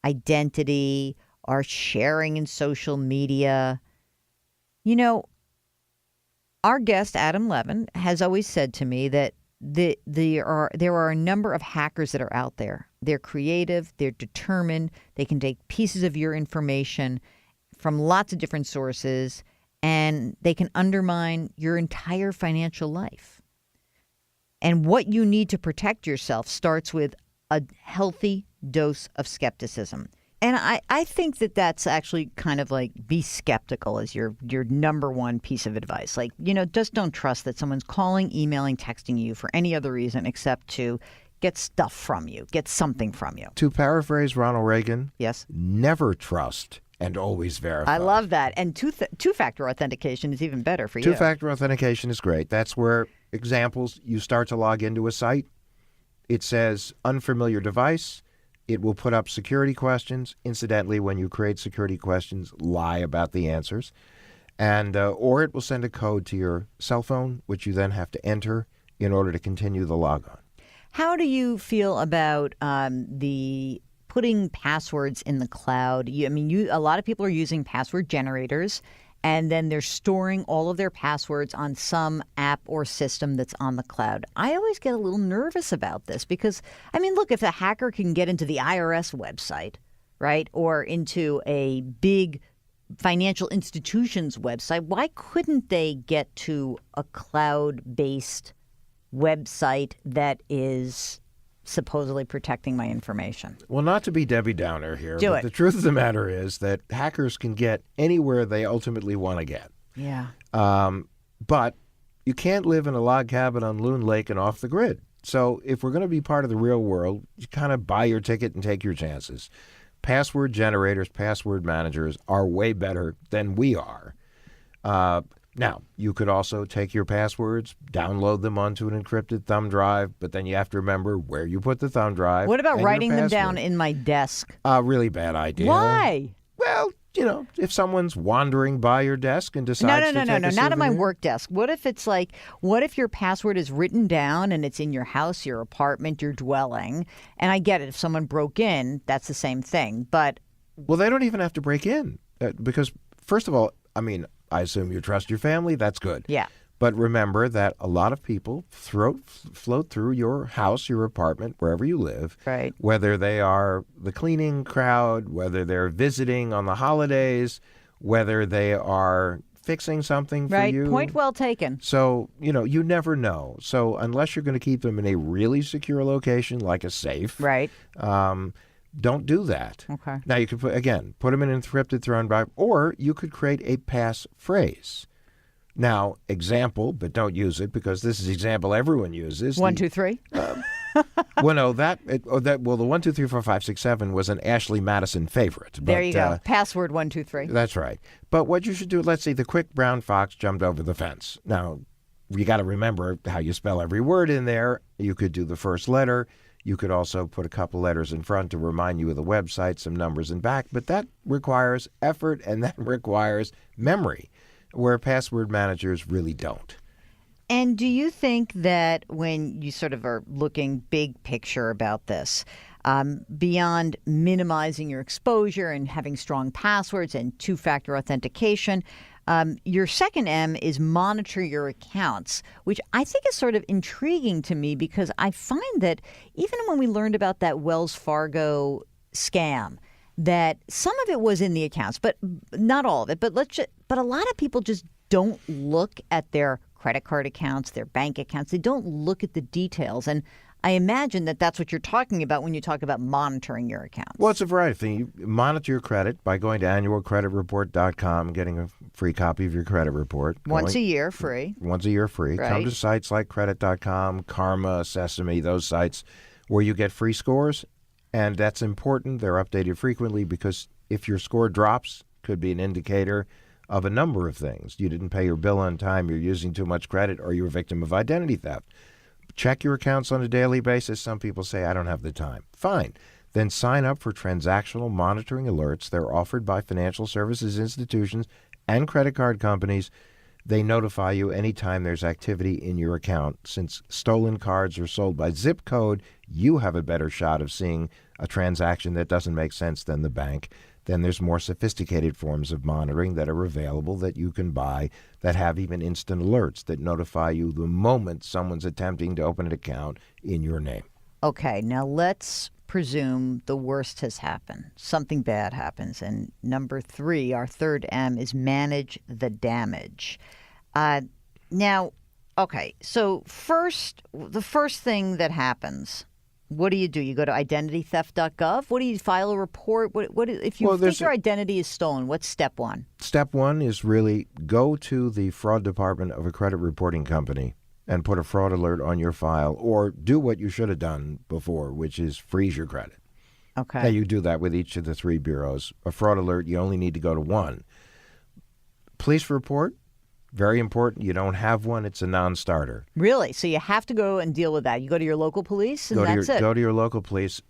identity, our sharing in social media. Our guest, Adam Levin, has always said to me that there are a number of hackers that are out there. They're creative, they're determined, they can take pieces of your information from lots of different sources, and they can undermine your entire financial life. And what you need to protect yourself starts with a healthy dose of skepticism. And I think that that's actually kind of like be skeptical as your number one piece of advice. Like, just don't trust that someone's calling, emailing, texting you for any other reason except to get stuff from you, get something from you. To paraphrase Ronald Reagan, yes, never trust and always verify. I love that. And two-factor authentication is even better for you. Two-factor authentication is great. That's where examples, you start to log into a site. It says unfamiliar device. It will put up security questions. Incidentally, when you create security questions, lie about the answers. And or it will send a code to your cell phone, which you then have to enter in order to continue the logon. How do you feel about the putting passwords in the cloud? A lot of people are using password generators, and then they're storing all of their passwords on some app or system that's on the cloud. I always get a little nervous about this because, look, if a hacker can get into the IRS website, right, or into a big financial institution's website, why couldn't they get to a cloud-based website that is supposedly protecting my information? Well, not to be Debbie Downer here, but the truth of the matter is that hackers can get anywhere they ultimately want to get. Yeah. But you can't live in a log cabin on Loon Lake and off the grid. So if we're going to be part of the real world, you kind of buy your ticket and take your chances. Password generators, password managers are way better than we are. Now, you could also take your passwords, download them onto an encrypted thumb drive, but then you have to remember where you put the thumb drive. What about writing them down in my desk? Really bad idea. Why? Well, if someone's wandering by your desk and decides to take a No, not at my souvenir. work desk. What if your password is written down and it's in your house, your apartment, your dwelling? And I get it. If someone broke in, that's the same thing. But Well, they don't even have to break in because, first of all, I assume you trust your family. That's good. yeah. But remember that a lot of people float through your house, your apartment, wherever you live, Right. whether they are the cleaning crowd, whether they're visiting on the holidays, whether they are fixing something for Right. you. Point well taken. So, you never know. So unless you're going to keep them in a really secure location, like a safe, Right. don't do that. Okay. Now, you could put them in an encrypted thrown back, or you could create a passphrase. Now, example, but don't use it because this is the example everyone uses. 1, 2, 3. Well, no, the 1, 2, 3, 4, 5, 6, 7 was an Ashley Madison favorite. There you go. Password 1, 2, 3. That's right. But what you should do, let's see, the quick brown fox jumped over the fence. Now, you got to remember how you spell every word in there. You could do the first letter. You could also put a couple letters in front to remind you of the website, some numbers in back. But that requires effort and that requires memory, where password managers really don't. And do you think that when you sort of are looking big picture about this, beyond minimizing your exposure and having strong passwords and two-factor authentication, your second M is monitor your accounts, which I think is sort of intriguing to me because I find that even when we learned about that Wells Fargo scam, that some of it was in the accounts, but not all of it. But a lot of people just don't look at their credit card accounts, their bank accounts. They don't look at the details. And I imagine that that's what you're talking about when you talk about monitoring your accounts. Well, it's a variety of things. You monitor your credit by going to annualcreditreport.com, getting a free copy of your credit report. Once a year, free. Once a year, free. Right. Come to sites like credit.com, Karma, Sesame, those sites where you get free scores. And that's important. They're updated frequently because if your score drops, could be an indicator of a number of things. You didn't pay your bill on time, you're using too much credit, or you're a victim of identity theft. Check your accounts on a daily basis. Some people say, I don't have the time. Fine. Then sign up for transactional monitoring alerts. They're offered by financial services institutions and credit card companies. They notify you anytime there's activity in your account. Since stolen cards are sold by zip code, you have a better shot of seeing a transaction that doesn't make sense than the bank. Then there's more sophisticated forms of monitoring that are available that you can buy that have even instant alerts that notify you the moment someone's attempting to open an account in your name. Okay, now let's presume the worst has happened. Something bad happens. And number 3, our third M, is manage the damage. Now, okay, so the first thing that happens, what do? You go to identitytheft.gov? What do you file a report? What if you think your identity is stolen? What's step 1? Step 1 is really go to the fraud department of a credit reporting company and put a fraud alert on your file, or do what you should have done before, which is freeze your credit. Okay. Now, you do that with each of the 3 bureaus. A fraud alert, you only need to go to 1. Police report, very important. You don't have one, it's a non-starter. Really? So you have to go and deal with that. You go to your local police and that's it? Go to your local police.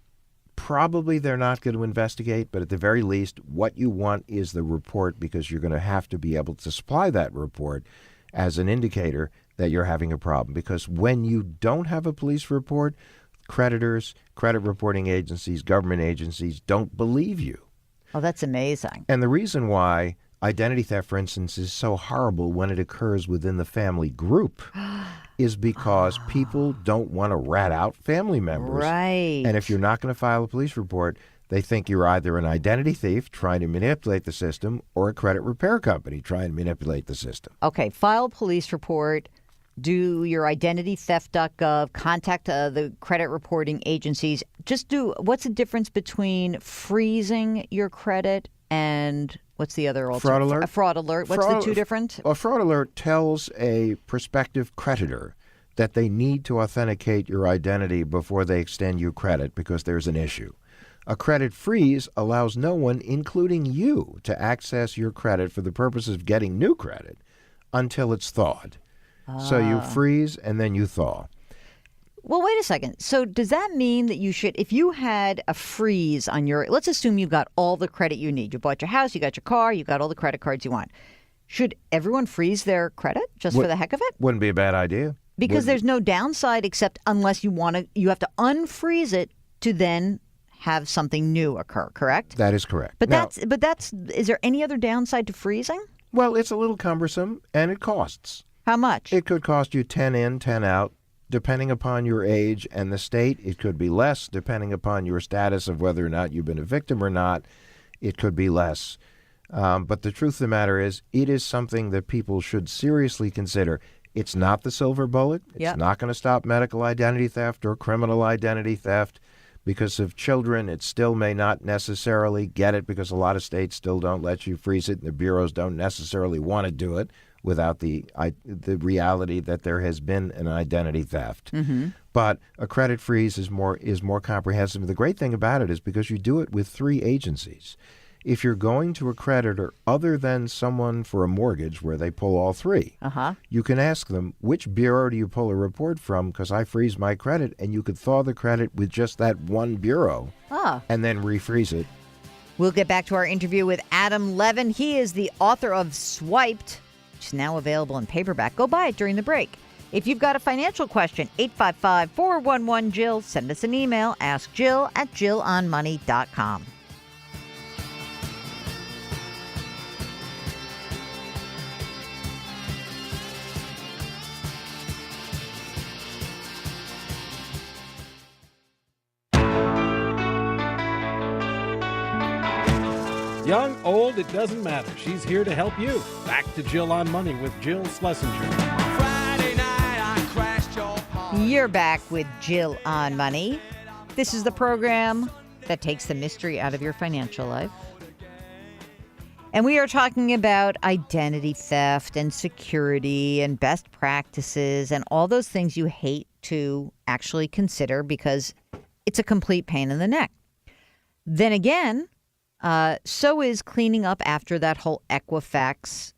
Probably they're not going to investigate, but at the very least, what you want is the report, because you're going to have to be able to supply that report as an indicator that you're having a problem. Because when you don't have a police report, creditors, credit reporting agencies, government agencies don't believe you. Oh, that's amazing. And the reason why identity theft, for instance, is so horrible when it occurs within the family group is because people don't want to rat out family members. Right. And if you're not going to file a police report, they think you're either an identity thief trying to manipulate the system or a credit repair company trying to manipulate the system. Okay, file a police report, do your identitytheft.gov, contact the credit reporting agencies. What's the difference between freezing your credit and what's the other alternative? Fraud alert. A fraud alert. What's the two different? A fraud alert tells a prospective creditor that they need to authenticate your identity before they extend you credit because there's an issue. A credit freeze allows no one, including you, to access your credit for the purpose of getting new credit until it's thawed. So you freeze and then you thaw. Well, wait a second. So does that mean that you should, if you had a freeze on let's assume you've got all the credit you need. You bought your house, you got your car, you got all the credit cards you want. Should everyone freeze their credit just for the heck of it? Wouldn't be a bad idea. Because there's no downside except unless you have to unfreeze it to then have something new occur, correct? That is correct. But is there any other downside to freezing? Well, it's a little cumbersome and it costs. How much? It could cost you 10 in, 10 out. Depending upon your age and the state, it could be less. Depending upon your status of whether or not you've been a victim or not, it could be less. But the truth of the matter is, it is something that people should seriously consider. It's not the silver bullet. It's not going to stop medical identity theft or criminal identity theft. Because of children, it still may not necessarily get it because a lot of states still don't let you freeze it, and the bureaus don't necessarily want to do it without the reality that there has been an identity theft. Mm-hmm. But a credit freeze is more comprehensive. The great thing about it is because you do it with 3 agencies. If you're going to a creditor other than someone for a mortgage where they pull all 3, you can ask them, which bureau do you pull a report from? Because I freeze my credit, and you could thaw the credit with just that one bureau and then refreeze it. We'll get back to our interview with Adam Levin. He is the author of Swiped, which is now available in paperback. Go buy it during the break. If you've got a financial question, 855-411-JILL. Send us an email, askjill@jillonmoney.com. Young, old, it doesn't matter. She's here to help you. Back to Jill on Money with Jill Schlesinger. Friday night I crashed your party. You're back with Jill on Money. This is the program that takes the mystery out of your financial life. And we are talking about identity theft and security and best practices and all those things you hate to actually consider because it's a complete pain in the neck. Then again, so is cleaning up after that whole Equifax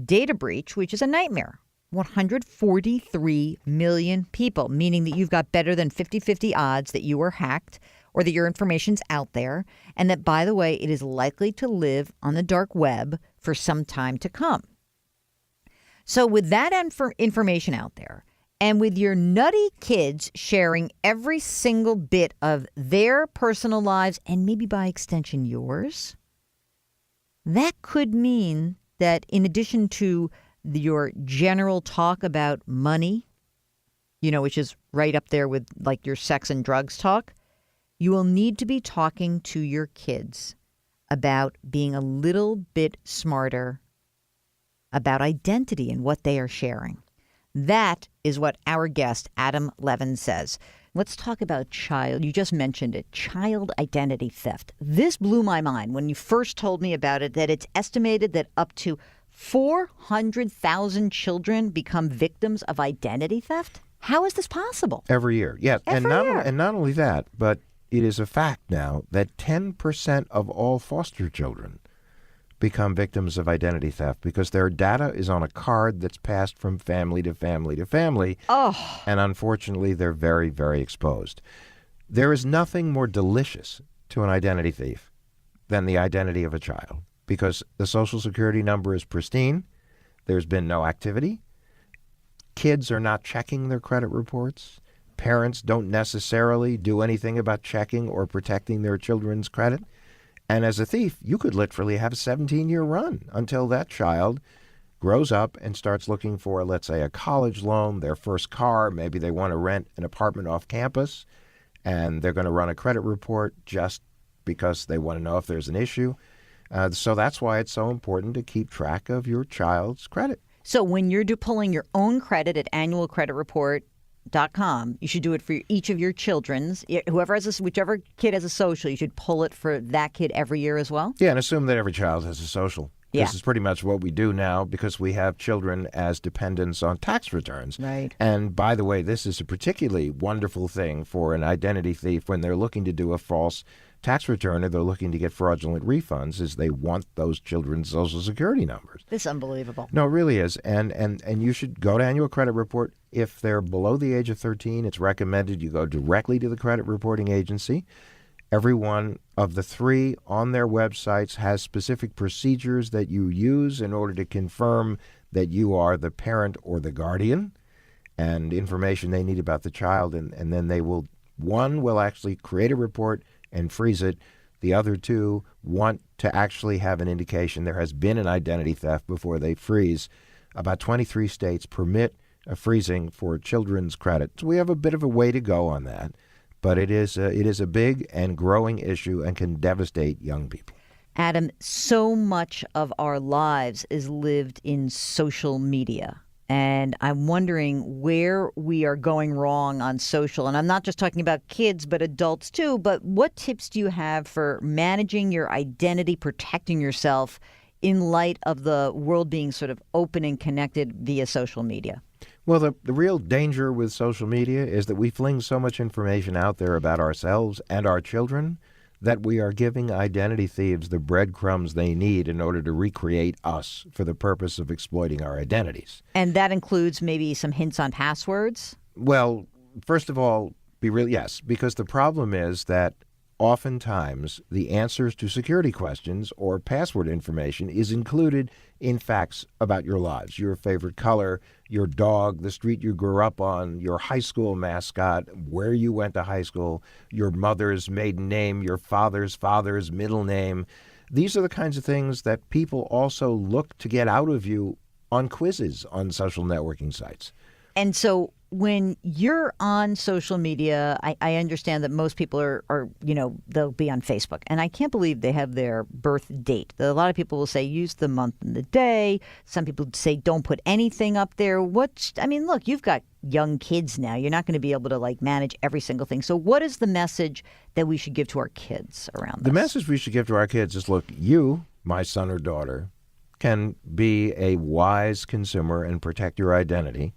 data breach, which is a nightmare. 143 million people, meaning that you've got better than 50-50 odds that you were hacked or that your information's out there, and that, by the way, it is likely to live on the dark web for some time to come. So with that information out there, and with your nutty kids sharing every single bit of their personal lives, and maybe by extension yours, that could mean that in addition to your general talk about money, which is right up there with like your sex and drugs talk, you will need to be talking to your kids about being a little bit smarter about identity and what they are sharing. That is what our guest, Adam Levin, says. Let's talk about you just mentioned it, child identity theft. This blew my mind when you first told me about it, that it's estimated that up to 400,000 children become victims of identity theft. How is this possible? Every year, yes. Every year. And not only that, but it is a fact now that 10% of all foster children become victims of identity theft because their data is on a card that's passed from family to family to family. Oh. And unfortunately, they're very, very exposed. There is nothing more delicious to an identity thief than the identity of a child because the Social Security number is pristine. There's been no activity. Kids are not checking their credit reports. Parents don't necessarily do anything about checking or protecting their children's credit. And as a thief, you could literally have a 17-year run until that child grows up and starts looking for, let's say, a college loan, their first car. Maybe they want to rent an apartment off campus, and they're going to run a credit report just because they want to know if there's an issue. So that's why it's so important to keep track of your child's credit. So when you're pulling your own credit at annualcreditreport.com, you should do it for each of your children's. Whichever kid has a social, you should pull it for that kid every year as well? Yeah, and assume that every child has a social. Yeah. This is pretty much what we do now because we have children as dependents on tax returns. Right. And by the way, this is a particularly wonderful thing for an identity thief when they're looking to do a false tax return or they're looking to get fraudulent refunds is they want those children's Social Security numbers. This is unbelievable. No, it really is. And you should go to Annual Credit Report. If they're below the age of 13, it's recommended you go directly to the credit reporting agency. Every one of the 3 on their websites has specific procedures that you use in order to confirm that you are the parent or the guardian and information they need about the child. And then one will actually create a report and freeze it. The other 2 want to actually have an indication there has been an identity theft before they freeze About 23 states permit a freezing for children's credit. So we have a bit of a way to go on that, but it is a big and growing issue and can devastate young people. Adam, so much of our lives is lived in social media. And I'm wondering where we are going wrong on social. And I'm not just talking about kids, but adults too. But what tips do you have for managing your identity, protecting yourself in light of the world being sort of open and connected via social media? Well, the real danger with social media is that we fling so much information out there about ourselves and our children that we are giving identity thieves the breadcrumbs they need in order to recreate us for the purpose of exploiting our identities. And that includes maybe some hints on passwords? Well, first of all, yes, because the problem is that oftentimes the answers to security questions or password information is included in facts about your lives, your favorite color, your dog, the street you grew up on, your high school mascot, where you went to high school, your mother's maiden name, your father's middle name. These are the kinds of things that people also look to get out of you on quizzes on social networking sites. And so when you're on social media, I understand that most people are, they'll be on Facebook. And I can't believe they have their birth date. A lot of people will say use the month and the day. Some people say don't put anything up there. Look, you've got young kids now. You're not going to be able to manage every single thing. So what is the message that we should give to our kids around this? The message we should give to our kids is, look, you, my son or daughter, can be a wise consumer and protect your identity.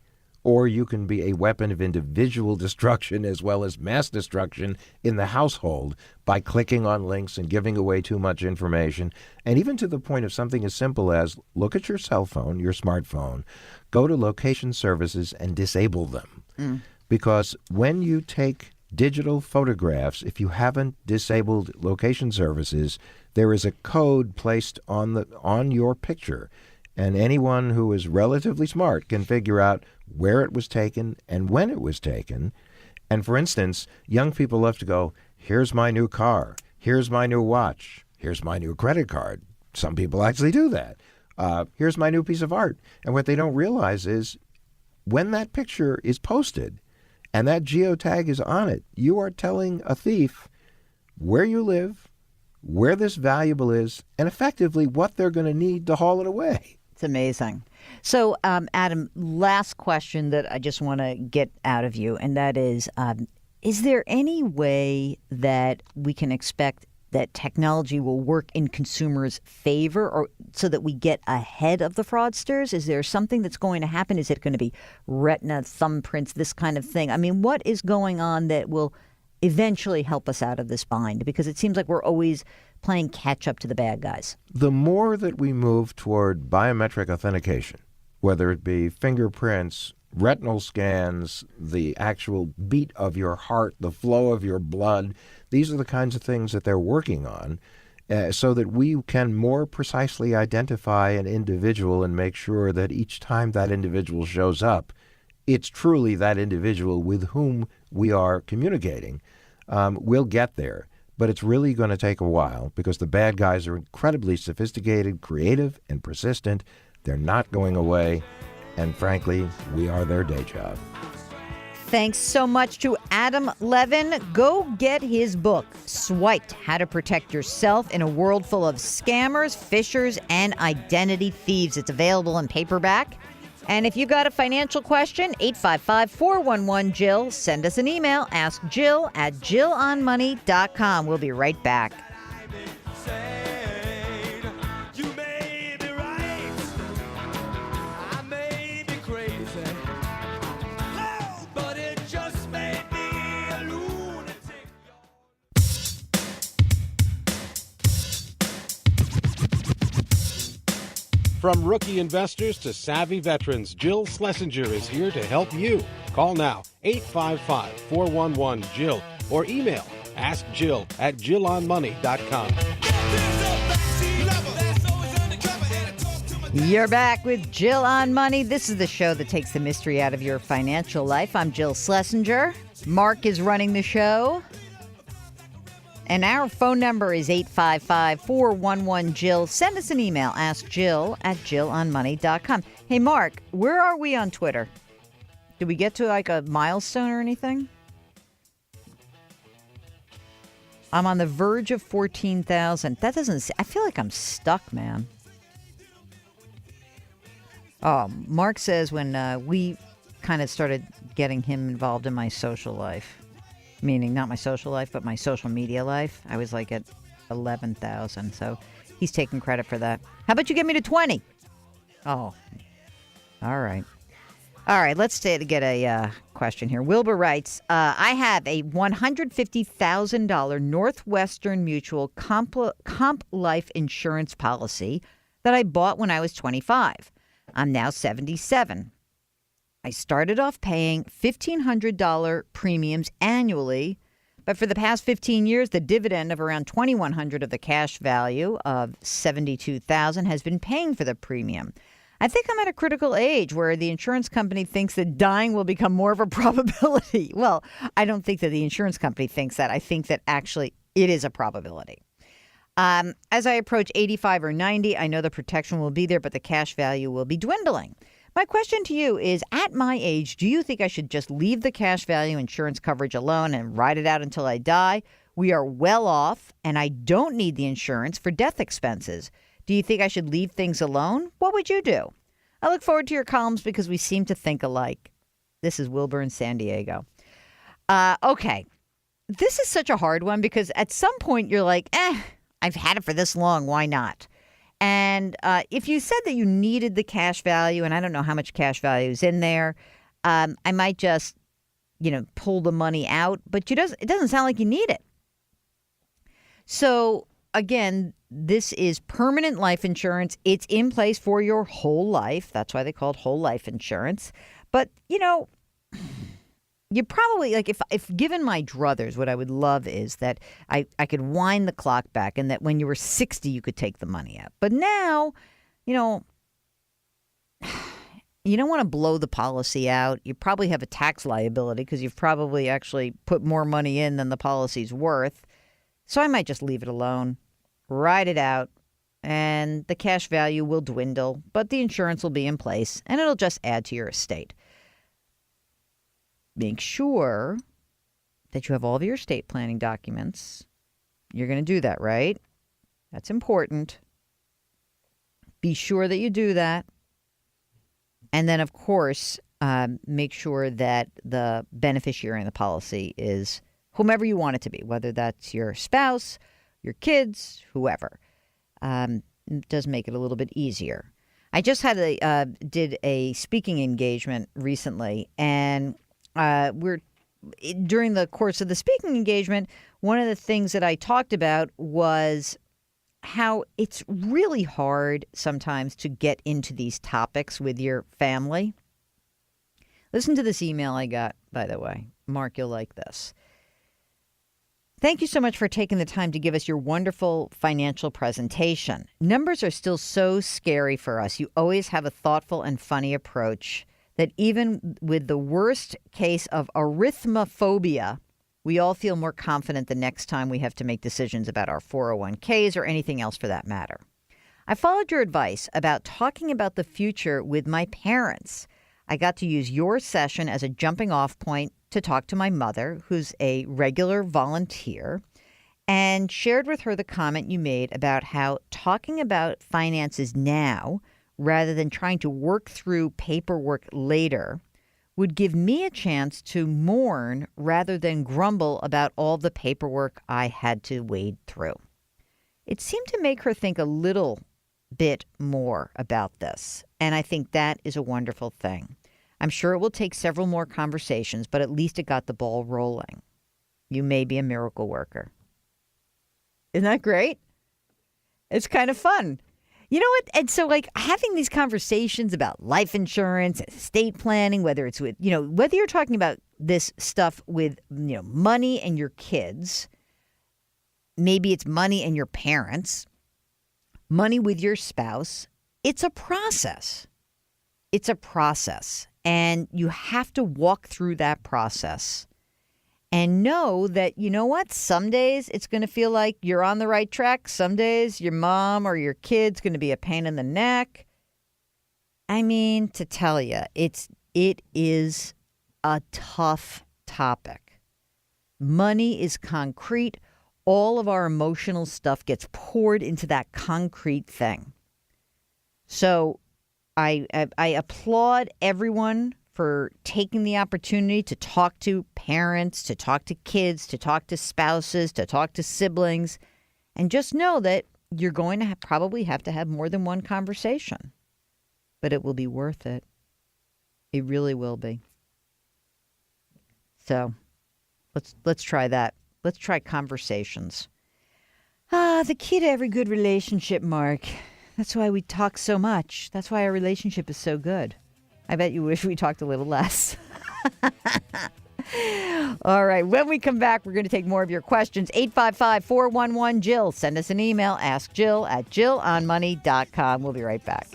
Or you can be a weapon of individual destruction as well as mass destruction in the household by clicking on links and giving away too much information. And even to the point of something as simple as look at your cell phone, your smartphone, go to location services and disable them. Because when you take digital photographs, if you haven't disabled location services, there is a code placed on your picture. And anyone who is relatively smart can figure out where it was taken and when it was taken. And for instance, young people love to go, here's my new car, here's my new watch, here's my new credit card. Some people actually do that. Here's my new piece of art. And what they don't realize is when that picture is posted and that geotag is on it, you are telling a thief where you live, where this valuable is, and effectively what they're going to need to haul it away. It's amazing. So, Adam, last question that I just want to get out of you, and that is there any way that we can expect that technology will work in consumers' favor or so that we get ahead of the fraudsters? Is there something that's going to happen? Is it going to be retina, thumbprints, this kind of thing? I mean, what is going on that will eventually help us out of this bind? Because it seems like we're always playing catch up to the bad guys. The more that we move toward biometric authentication, whether it be fingerprints, retinal scans, the actual beat of your heart, the flow of your blood, these are the kinds of things that they're working on so that we can more precisely identify an individual and make sure that each time that individual shows up, it's truly that individual with whom we are communicating. We'll get there. But it's really going to take a while because the bad guys are incredibly sophisticated, creative, and persistent. They're not going away. And frankly, we are their day job. Thanks so much to Adam Levin. Go get his book, Swiped: How to Protect Yourself in a World Full of Scammers, Phishers, and Identity Thieves. It's available in paperback. And if you've got a financial question, 855-411-JILL. Send us an email. Ask Jill at jillonmoney.com. We'll be right back. From rookie investors to savvy veterans, Jill Schlesinger is here to help you. Call now, 855-411-JILL, or email askjill at jillonmoney.com. You're back with Jill on Money. This is the show that takes the mystery out of your financial life. I'm Jill Schlesinger. Mark is running the show. And our phone number is 855-411-JILL. Send us an email. Ask Jill at JillOnMoney.com. Hey, Mark, where are we on Twitter? Did we get to like a milestone or anything? I'm on the verge of 14,000. That doesn't... I feel like I'm stuck, man. Oh, Mark says when we kind of started getting him involved in my social life, meaning not my social life, but my social media life, I was like at 11,000. So he's taking credit for that. How about you get me to 20? Oh, all right. All right, let's get a question here. Wilbur writes, I have a $150,000 Northwestern Mutual comp life insurance policy that I bought when I was 25. I'm now 77. I started off paying $1,500 premiums annually, but for the past 15 years, the dividend of around $2,100 of the cash value of $72,000 has been paying for the premium. I think I'm at a critical age where the insurance company thinks that dying will become more of a probability. Well, I don't think that the insurance company thinks that. I think that actually it is a probability. As I approach 85 or 90, I know the protection will be there, but the cash value will be dwindling. My question to you is, at my age, do you think I should just leave the cash value insurance coverage alone and ride it out until I die? We are well off, and I don't need the insurance for death expenses. Do you think I should leave things alone? What would you do? I look forward to your columns because we seem to think alike. This is Wilbur in San Diego. Okay. This is such a hard one because at some point you're like, I've had it for this long. Why not? And if you said that you needed the cash value, and I don't know how much cash value is in there, I might just, pull the money out. But it doesn't sound like you need it. So, again, this is permanent life insurance. It's in place for your whole life. That's why they call it whole life insurance. But, you probably, like, if given my druthers, what I would love is that I could wind the clock back and that when you were 60, you could take the money out. But now, you don't want to blow the policy out. You probably have a tax liability because you've probably actually put more money in than the policy's worth. So I might just leave it alone, ride it out, and the cash value will dwindle, but the insurance will be in place, and it'll just add to your estate. Make sure that you have all of your estate planning documents. You're going to do that, right? That's important. Be sure that you do that. And then, of course, make sure that the beneficiary in the policy is whomever you want it to be, whether that's your spouse, your kids, whoever. It does make it a little bit easier. I just did a speaking engagement recently, and during the course of the speaking engagement, one of the things that I talked about was how it's really hard sometimes to get into these topics with your family. Listen to this email I got, by the way. Mark, you'll like this. Thank you so much for taking the time to give us your wonderful financial presentation. Numbers are still so scary for us. You always have a thoughtful and funny approach that even with the worst case of arithmophobia, we all feel more confident the next time we have to make decisions about our 401ks or anything else for that matter. I followed your advice about talking about the future with my parents. I got to use your session as a jumping off point to talk to my mother, who's a regular volunteer, and shared with her the comment you made about how talking about finances now, rather than trying to work through paperwork later, would give me a chance to mourn rather than grumble about all the paperwork I had to wade through. It seemed to make her think a little bit more about this, and I think that is a wonderful thing. I'm sure it will take several more conversations, but at least it got the ball rolling. You may be a miracle worker. Isn't that great? It's kind of fun. You know what? And so, like, having these conversations about life insurance, estate planning, whether it's with, whether you're talking about this stuff with, money and your kids, maybe it's money and your parents, money with your spouse, it's a process. It's a process. And you have to walk through that process. And know that, you know what? Some days it's going to feel like you're on the right track. Some days your mom or your kid's going to be a pain in the neck. I mean, to tell you, it is a tough topic. Money is concrete. All of our emotional stuff gets poured into that concrete thing. So I applaud everyone for taking the opportunity to talk to parents, to talk to kids, to talk to spouses, to talk to siblings. And just know that you're going to probably have to have more than one conversation. But it will be worth it. It really will be. So let's try that. Let's try conversations. The key to every good relationship, Mark. That's why we talk so much. That's why our relationship is so good. I bet you wish we talked a little less. All right. When we come back, we're going to take more of your questions. 855-411-JILL. Send us an email. Ask Jill at JillOnMoney.com. We'll be right back.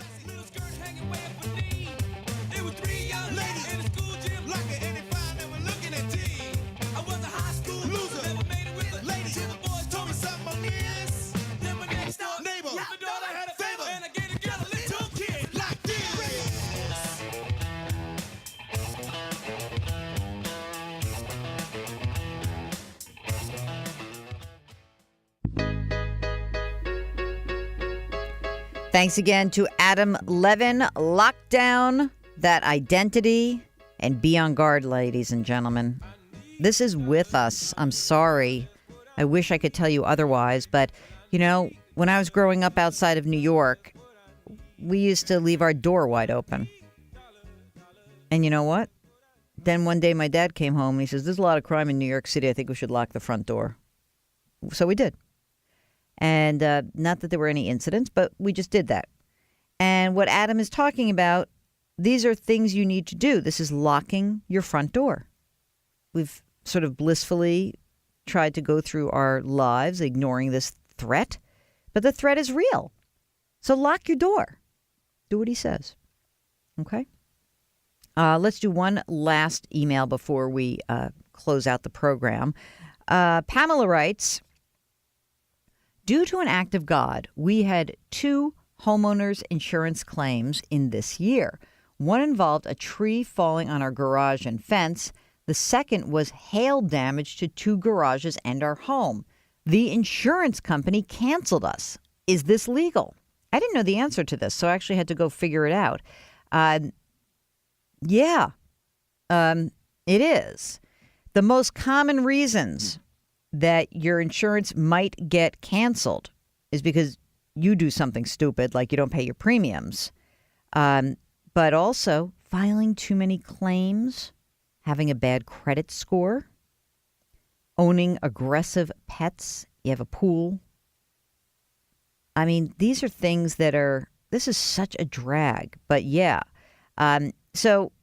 Thanks again to Adam Levin. Lock down that identity and be on guard, ladies and gentlemen. This is with us. I'm sorry. I wish I could tell you otherwise. But, you know, when I was growing up outside of New York, we used to leave our door wide open. And you know what? Then one day my dad came home and he says, there's a lot of crime in New York City. I think we should lock the front door. So we did. And not that there were any incidents, but we just did that. And what Adam is talking about, these are things you need to do. This is locking your front door. We've sort of blissfully tried to go through our lives ignoring this threat, but the threat is real. So lock your door. Do what he says. Okay? Let's do one last email before we close out the program. Pamela writes, due to an act of God, we had 2 homeowners insurance claims in this year. One involved a tree falling on our garage and fence. The second was hail damage to 2 garages and our home. The insurance company canceled us. Is this legal? I didn't know the answer to this, so I actually had to go figure it out. Yeah, it is. The most common reasons that your insurance might get canceled is because you do something stupid, like you don't pay your premiums, but also filing too many claims, having a bad credit score, owning aggressive pets, you have a pool. I mean, these are things that this is such a drag, but yeah. So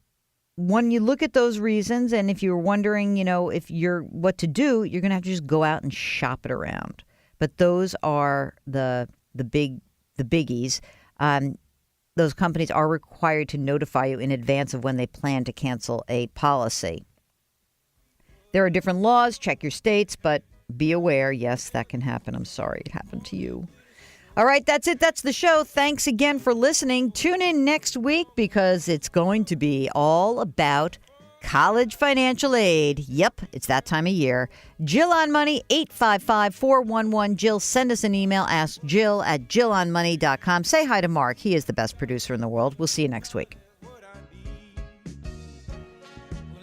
when you look at those reasons, and if you're wondering, you know, what to do, you're going to have to just go out and shop it around. But those are the biggies. Those companies are required to notify you in advance of when they plan to cancel a policy. There are different laws. Check your states, but be aware. Yes, that can happen. I'm sorry it happened to you. All right, that's it. That's the show. Thanks again for listening. Tune in next week because it's going to be all about college financial aid. Yep, it's that time of year. Jill on Money, 855-411-JILL. Send us an email. Ask Jill at JillOnMoney.com. Say hi to Mark. He is the best producer in the world. We'll see you next week. Well,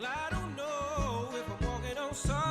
I don't know if I'm walking on sun.